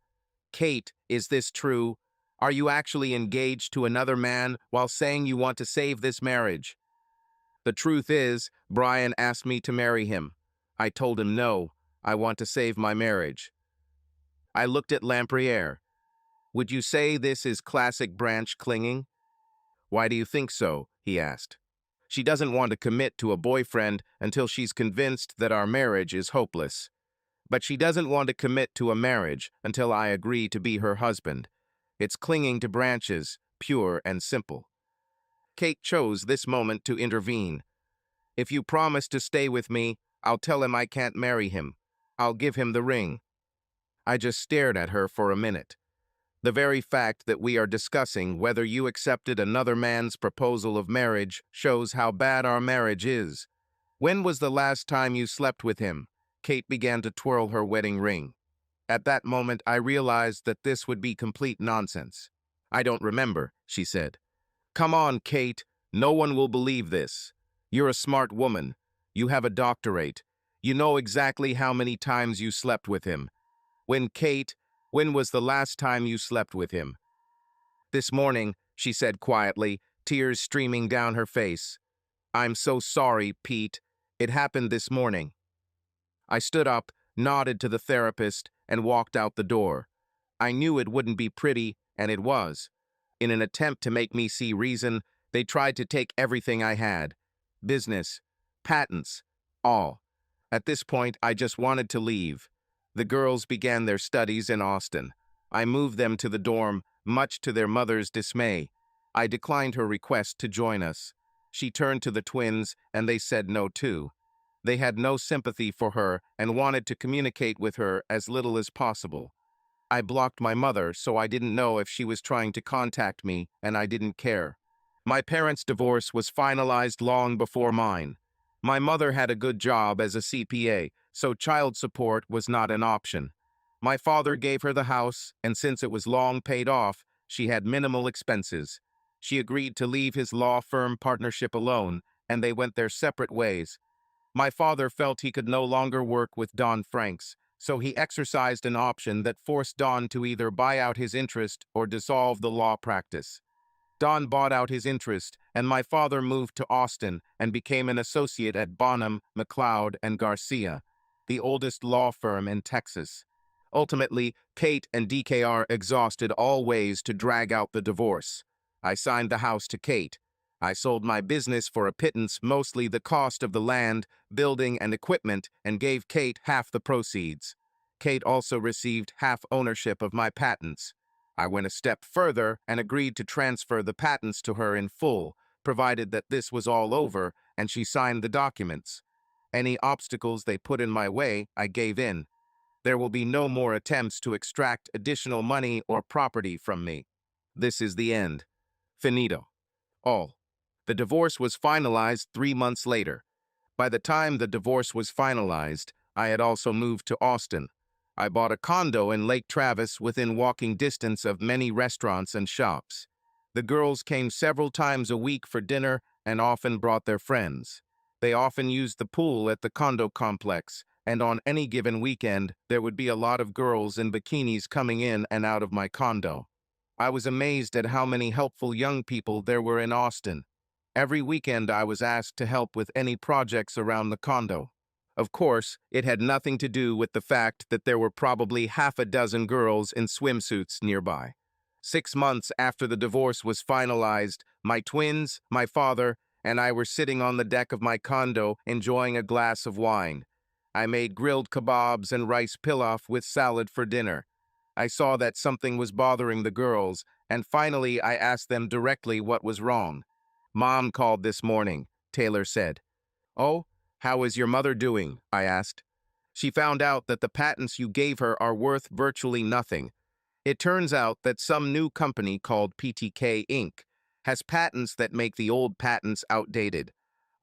Kate, is this true? Are you actually engaged to another man while saying you want to save this marriage? The truth is, Brian asked me to marry him. I told him no, I want to save my marriage. I looked at Lampriere. Would you say this is classic branch clinging? Why do you think so? He asked. She doesn't want to commit to a boyfriend until she's convinced that our marriage is hopeless. But she doesn't want to commit to a marriage until I agree to be her husband. It's clinging to branches, pure and simple. Kate chose this moment to intervene. If you promise to stay with me, I'll tell him I can't marry him. I'll give him the ring. I just stared at her for a minute. The very fact that we are discussing whether you accepted another man's proposal of marriage shows how bad our marriage is. When was the last time you slept with him? Kate began to twirl her wedding ring. At that moment, I realized that this would be complete nonsense. I don't remember, she said. Come on, Kate. No one will believe this. You're a smart woman. You have a doctorate. You know exactly how many times you slept with him. When was the last time you slept with him? This morning, she said quietly, tears streaming down her face. I'm so sorry, Pete. It happened this morning. I stood up, nodded to the therapist, and walked out the door. I knew it wouldn't be pretty, and it was. In an attempt to make me see reason, they tried to take everything I had. Business, patents, all. At this point, I just wanted to leave. The girls began their studies in Austin. I moved them to the dorm, much to their mother's dismay. I declined her request to join us. She turned to the twins, and they said no too. They had no sympathy for her and wanted to communicate with her as little as possible. I blocked my mother, so I didn't know if she was trying to contact me, and I didn't care. My parents' divorce was finalized long before mine. My mother had a good job as a CPA, so child support was not an option. My father gave her the house, and since it was long paid off, she had minimal expenses. She agreed to leave his law firm partnership alone, and they went their separate ways. My father felt he could no longer work with Don Franks, so he exercised an option that forced Don to either buy out his interest or dissolve the law practice. Don bought out his interest, and my father moved to Austin and became an associate at Bonham, McLeod, and Garcia, the oldest law firm in Texas. Ultimately, Kate and DKR exhausted all ways to drag out the divorce. I signed the house to Kate. I sold my business for a pittance, mostly the cost of the land, building, and equipment, and gave Kate half the proceeds. Kate also received half ownership of my patents. I went a step further and agreed to transfer the patents to her in full, provided that this was all over and she signed the documents. Any obstacles they put in my way, I gave in. There will be no more attempts to extract additional money or property from me. This is the end. Finito. All. The divorce was finalized 3 months later. By the time the divorce was finalized, I had also moved to Austin. I bought a condo in Lake Travis within walking distance of many restaurants and shops. The girls came several times a week for dinner and often brought their friends. They often used the pool at the condo complex, and on any given weekend, there would be a lot of girls in bikinis coming in and out of my condo. I was amazed at how many helpful young people there were in Austin. Every weekend I was asked to help with any projects around the condo. Of course, it had nothing to do with the fact that there were probably half a dozen girls in swimsuits nearby. 6 months after the divorce was finalized, my twins, my father, and I were sitting on the deck of my condo enjoying a glass of wine. I made grilled kebabs and rice pilaf with salad for dinner. I saw that something was bothering the girls, and finally I asked them directly what was wrong. "Mom called this morning," Taylor said. "Oh, how is your mother doing?" I asked. "She found out that the patents you gave her are worth virtually nothing. It turns out that some new company called PTK Inc. has patents that make the old patents outdated.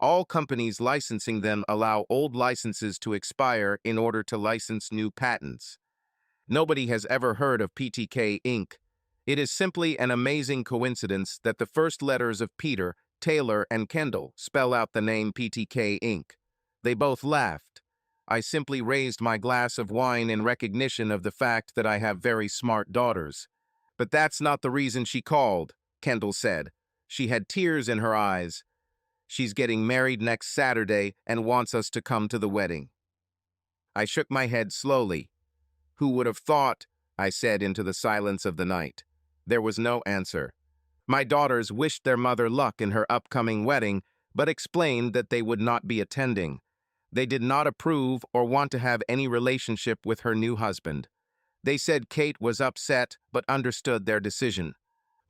All companies licensing them allow old licenses to expire in order to license new patents. Nobody has ever heard of PTK Inc. It is simply an amazing coincidence that the first letters of Peter, Taylor, and Kendall spell out the name PTK Inc. They both laughed. I simply raised my glass of wine in recognition of the fact that I have very smart daughters. "But that's not the reason she called," Kendall said. She had tears in her eyes. "She's getting married next Saturday and wants us to come to the wedding." I shook my head slowly. "Who would have thought?" I said into the silence of the night. There was no answer. My daughters wished their mother luck in her upcoming wedding, but explained that they would not be attending. They did not approve or want to have any relationship with her new husband. They said Kate was upset but understood their decision.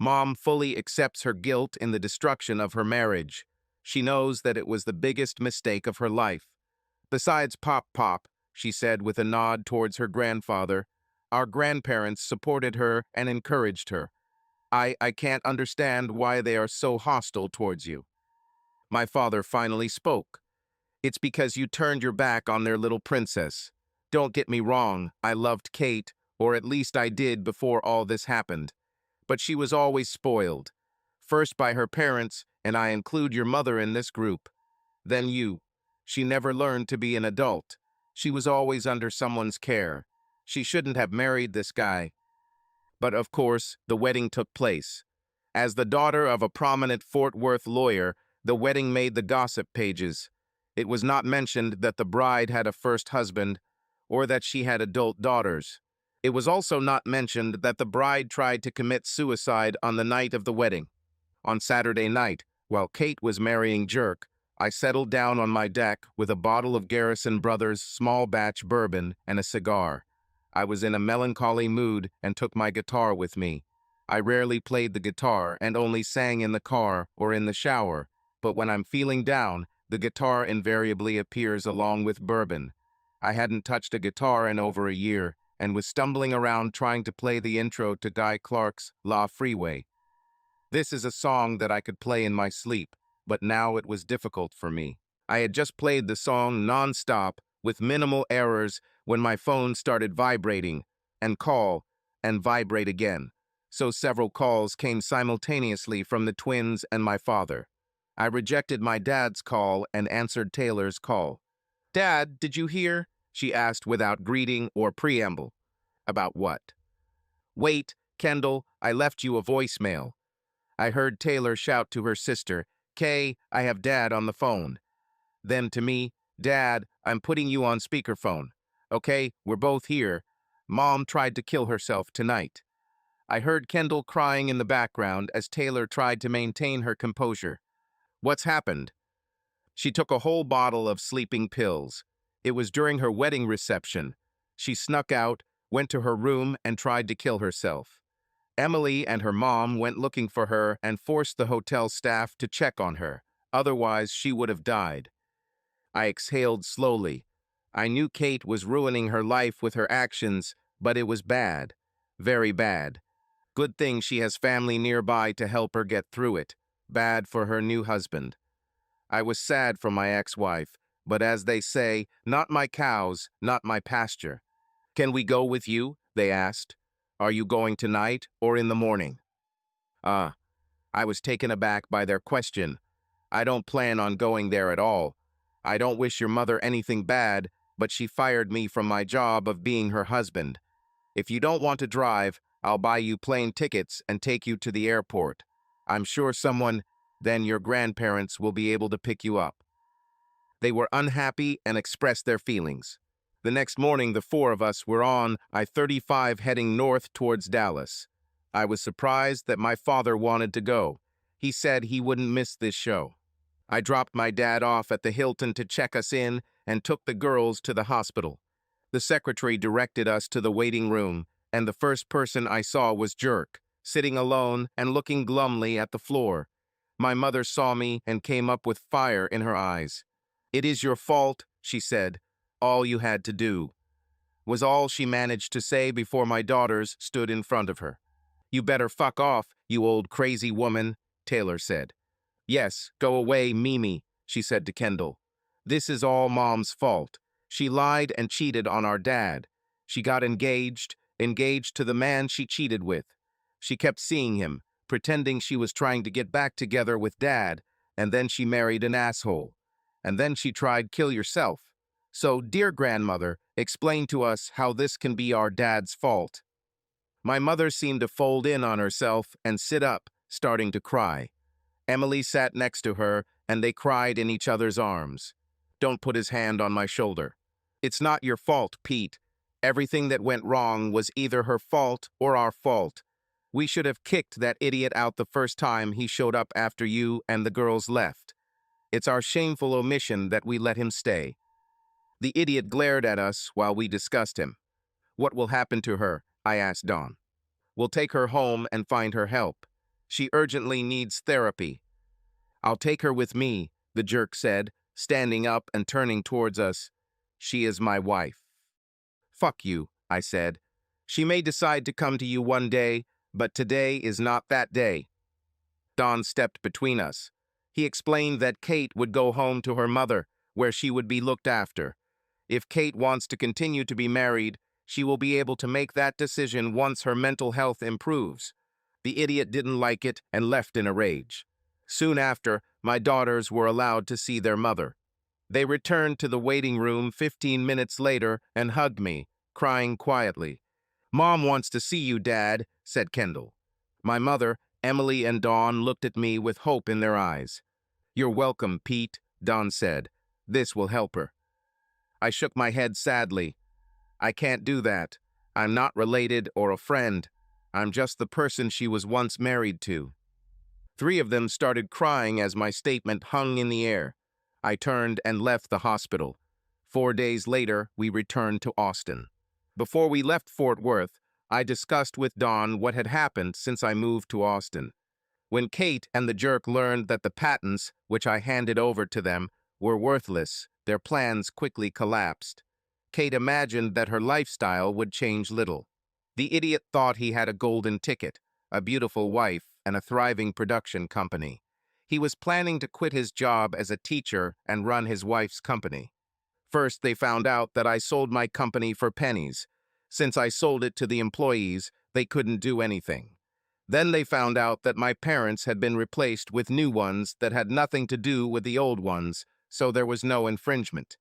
Mom fully accepts her guilt in the destruction of her marriage. She knows that it was the biggest mistake of her life. "Besides Pop," she said with a nod towards her grandfather, "our grandparents supported her and encouraged her. I can't understand why they are so hostile towards you." My father finally spoke. "It's because you turned your back on their little princess. Don't get me wrong, I loved Kate, or at least I did before all this happened. But she was always spoiled. First by her parents, and I include your mother in this group. Then you. She never learned to be an adult. She was always under someone's care. She shouldn't have married this guy." But of course, the wedding took place. As the daughter of a prominent Fort Worth lawyer, the wedding made the gossip pages. It was not mentioned that the bride had a first husband or that she had adult daughters. It was also not mentioned that the bride tried to commit suicide on the night of the wedding. On Saturday night, while Kate was marrying Jerk, I settled down on my deck with a bottle of Garrison Brothers small batch bourbon and a cigar. I was in a melancholy mood and took my guitar with me. I rarely played the guitar and only sang in the car or in the shower, but when I'm feeling down, the guitar invariably appears along with bourbon. I hadn't touched a guitar in over a year and was stumbling around trying to play the intro to Guy Clark's La Freeway. This is a song that I could play in my sleep, but now it was difficult for me. I had just played the song non-stop with minimal errors when my phone started vibrating, and vibrate again. So several calls came simultaneously from the twins and my father. I rejected my dad's call and answered Taylor's call. "Dad, did you hear?" she asked without greeting or preamble. "About what?" "Wait, Kendall, I left you a voicemail." I heard Taylor shout to her sister, "Kay, I have Dad on the phone." Then to me, "Dad, I'm putting you on speakerphone. Okay, we're both here. Mom tried to kill herself tonight." I heard Kendall crying in the background as Taylor tried to maintain her composure. What's happened? She took a whole bottle of sleeping pills. It was during her wedding reception. She snuck out, went to her room, and tried to kill herself. Emily and her mom went looking for her and forced the hotel staff to check on her. Otherwise, she would have died. I exhaled slowly. I knew Kate was ruining her life with her actions, but it was bad. Very bad. Good thing she has family nearby to help her get through it. Bad for her new husband. I was sad for my ex-wife, but as they say, not my cows, not my pasture. Can we go with you? They asked. Are you going tonight or in the morning? Ah, I was taken aback by their question. I don't plan on going there at all. I don't wish your mother anything bad, but she fired me from my job of being her husband. If you don't want to drive, I'll buy you plane tickets and take you to the airport. I'm sure then your grandparents will be able to pick you up. They were unhappy and expressed their feelings. The next morning, the four of us were on I-35 heading north towards Dallas. I was surprised that my father wanted to go. He said he wouldn't miss this show. I dropped my dad off at the Hilton to check us in and took the girls to the hospital. The secretary directed us to the waiting room, and the first person I saw was Jerk, sitting alone and looking glumly at the floor. My mother saw me and came up with fire in her eyes. "It is your fault," she said. "All you had to do," was all she managed to say before my daughters stood in front of her. "You better fuck off, you old crazy woman," Taylor said. "Yes, go away, Mimi," she said to Kendall. "This is all Mom's fault. She lied and cheated on our dad. She got engaged to the man she cheated with. She kept seeing him, pretending she was trying to get back together with Dad, and then she married an asshole. And then she tried kill yourself. So, dear grandmother, explain to us how this can be our dad's fault." My mother seemed to fold in on herself and sit up, starting to cry. Emily sat next to her, and they cried in each other's arms. Don't put his hand on my shoulder. It's not your fault, Pete. Everything that went wrong was either her fault or our fault. We should have kicked that idiot out the first time he showed up after you and the girls left. It's our shameful omission that we let him stay. The idiot glared at us while we discussed him. What will happen to her? I asked Dawn. We'll take her home and find her help. She urgently needs therapy. I'll take her with me, the jerk said, standing up and turning towards us. She is my wife. Fuck you, I said. She may decide to come to you one day, but today is not that day. Don stepped between us. He explained that Kate would go home to her mother, where she would be looked after. If Kate wants to continue to be married, she will be able to make that decision once her mental health improves. The idiot didn't like it and left in a rage. Soon after, my daughters were allowed to see their mother. They returned to the waiting room 15 minutes later and hugged me, crying quietly. Mom wants to see you, Dad, said Kendall. My mother, Emily, and Dawn looked at me with hope in their eyes. You're welcome, Pete, Dawn said. This will help her. I shook my head sadly. I can't do that. I'm not related or a friend. I'm just the person she was once married to. 3 of them started crying as my statement hung in the air. I turned and left the hospital. 4 days later, we returned to Austin. Before we left Fort Worth, I discussed with Dawn what had happened since I moved to Austin. When Kate and the jerk learned that the patents, which I handed over to them, were worthless, their plans quickly collapsed. Kate imagined that her lifestyle would change little. The idiot thought he had a golden ticket, a beautiful wife, and a thriving production company. He was planning to quit his job as a teacher and run his wife's company. First, they found out that I sold my company for pennies. Since I sold it to the employees, they couldn't do anything. Then they found out that my parents had been replaced with new ones that had nothing to do with the old ones, so there was no infringement.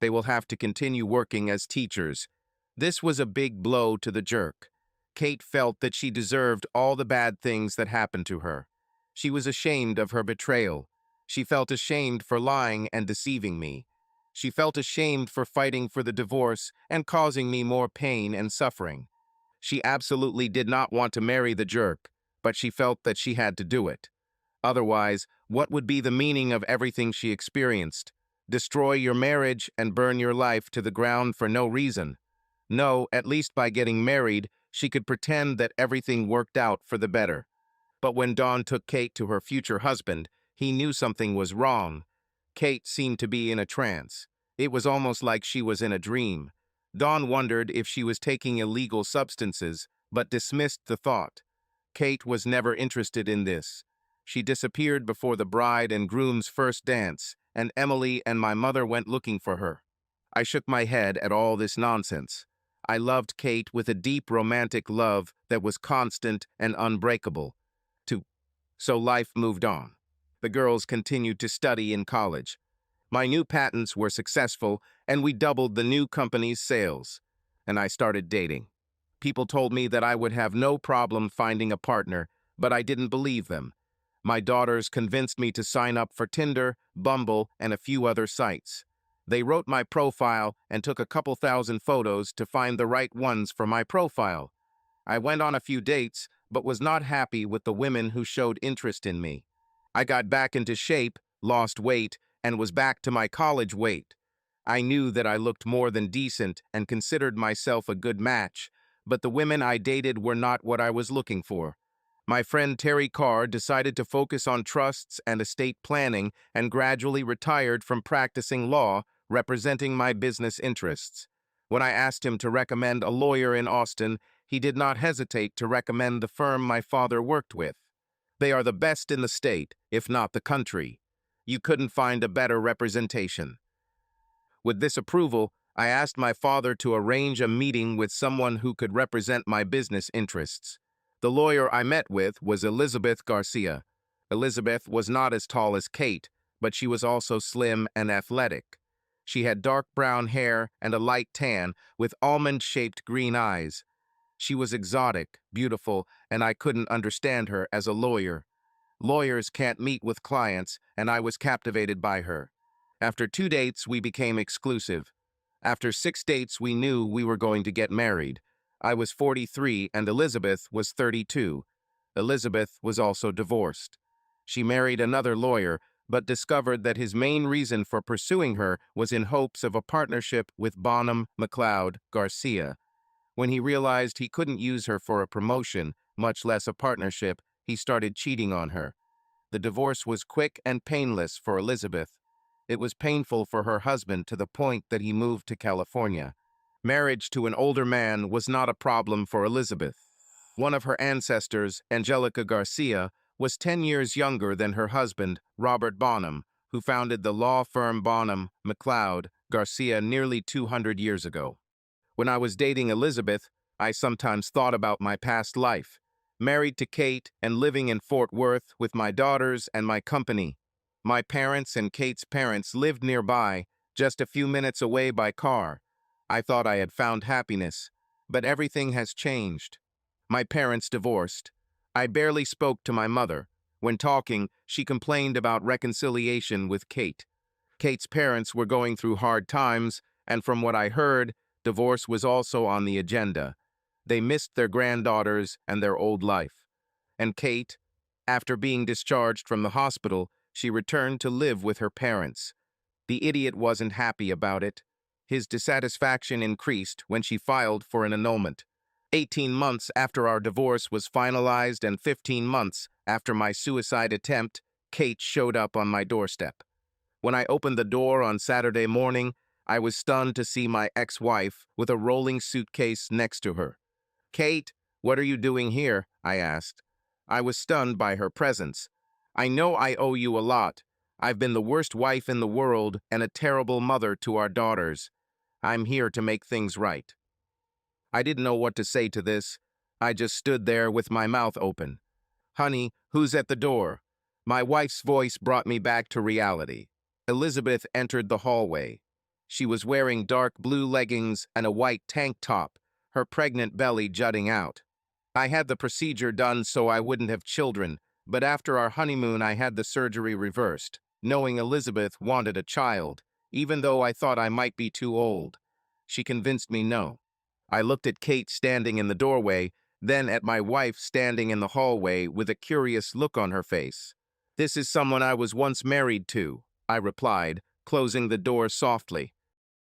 They will have to continue working as teachers. This was a big blow to the jerk. Kate felt that she deserved all the bad things that happened to her. She was ashamed of her betrayal. She felt ashamed for lying and deceiving me. She felt ashamed for fighting for the divorce and causing me more pain and suffering. She absolutely did not want to marry the jerk, but she felt that she had to do it. Otherwise, what would be the meaning of everything she experienced? Destroy your marriage and burn your life to the ground for no reason. No, at least by getting married, she could pretend that everything worked out for the better. But when Dawn took Kate to her future husband, he knew something was wrong. Kate seemed to be in a trance. It was almost like she was in a dream. Dawn wondered if she was taking illegal substances, but dismissed the thought. Kate was never interested in this. She disappeared before the bride and groom's first dance, and Emily and my mother went looking for her. I shook my head at all this nonsense. I loved Kate with a deep romantic love that was constant and unbreakable. So life moved on. The girls continued to study in college. My new patents were successful, and we doubled the new company's sales. And I started dating. People told me that I would have no problem finding a partner, but I didn't believe them. My daughters convinced me to sign up for Tinder, Bumble, and a few other sites. They wrote my profile and took a couple thousand photos to find the right ones for my profile. I went on a few dates, but was not happy with the women who showed interest in me. I got back into shape, lost weight, and was back to my college weight. I knew that I looked more than decent and considered myself a good match, but the women I dated were not what I was looking for. My friend Terry Carr decided to focus on trusts and estate planning and gradually retired from practicing law, representing my business interests. When I asked him to recommend a lawyer in Austin, he did not hesitate to recommend the firm my father worked with. They are the best in the state, if not the country. You couldn't find a better representation. With this approval, I asked my father to arrange a meeting with someone who could represent my business interests. The lawyer I met with was Elizabeth Garcia. Elizabeth was not as tall as Kate, but she was also slim and athletic. She had dark brown hair and a light tan with almond-shaped green eyes. She was exotic, beautiful, and I couldn't understand her as a lawyer. Lawyers can't meet with clients, and I was captivated by her. After 2 dates, we became exclusive. After 6 dates, we knew we were going to get married. I was 43 and Elizabeth was 32. Elizabeth was also divorced. She married another lawyer, but discovered that his main reason for pursuing her was in hopes of a partnership with Bonham McLeod Garcia. When he realized he couldn't use her for a promotion, much less a partnership, he started cheating on her. The divorce was quick and painless for Elizabeth. It was painful for her husband to the point that he moved to California. Marriage to an older man was not a problem for Elizabeth. One of her ancestors, Angelica Garcia, was 10 years younger than her husband, Robert Bonham, who founded the law firm Bonham McLeod Garcia nearly 200 years ago. When I was dating Elizabeth, I sometimes thought about my past life, married to Kate and living in Fort Worth with my daughters and my company. My parents and Kate's parents lived nearby, just a few minutes away by car. I thought I had found happiness, but everything has changed. My parents divorced. I barely spoke to my mother. When talking, she complained about reconciliation with Kate. Kate's parents were going through hard times, and from what I heard, divorce was also on the agenda. They missed their granddaughters and their old life. And Kate, after being discharged from the hospital, she returned to live with her parents. The idiot wasn't happy about it. His dissatisfaction increased when she filed for an annulment. 18 months after our divorce was finalized and 15 months after my suicide attempt, Kate showed up on my doorstep. When I opened the door on Saturday morning, I was stunned to see my ex-wife with a rolling suitcase next to her. "Kate, what are you doing here?" I asked. I was stunned by her presence. "I know I owe you a lot. I've been the worst wife in the world and a terrible mother to our daughters. I'm here to make things right." I didn't know what to say to this. I just stood there with my mouth open. "Honey, who's at the door?" My wife's voice brought me back to reality. Elizabeth entered the hallway. She was wearing dark blue leggings and a white tank top, her pregnant belly jutting out. I had the procedure done so I wouldn't have children, but after our honeymoon I had the surgery reversed, knowing Elizabeth wanted a child, even though I thought I might be too old. She convinced me no. I looked at Kate standing in the doorway, then at my wife standing in the hallway with a curious look on her face. This is someone I was once married to, I replied, closing the door softly.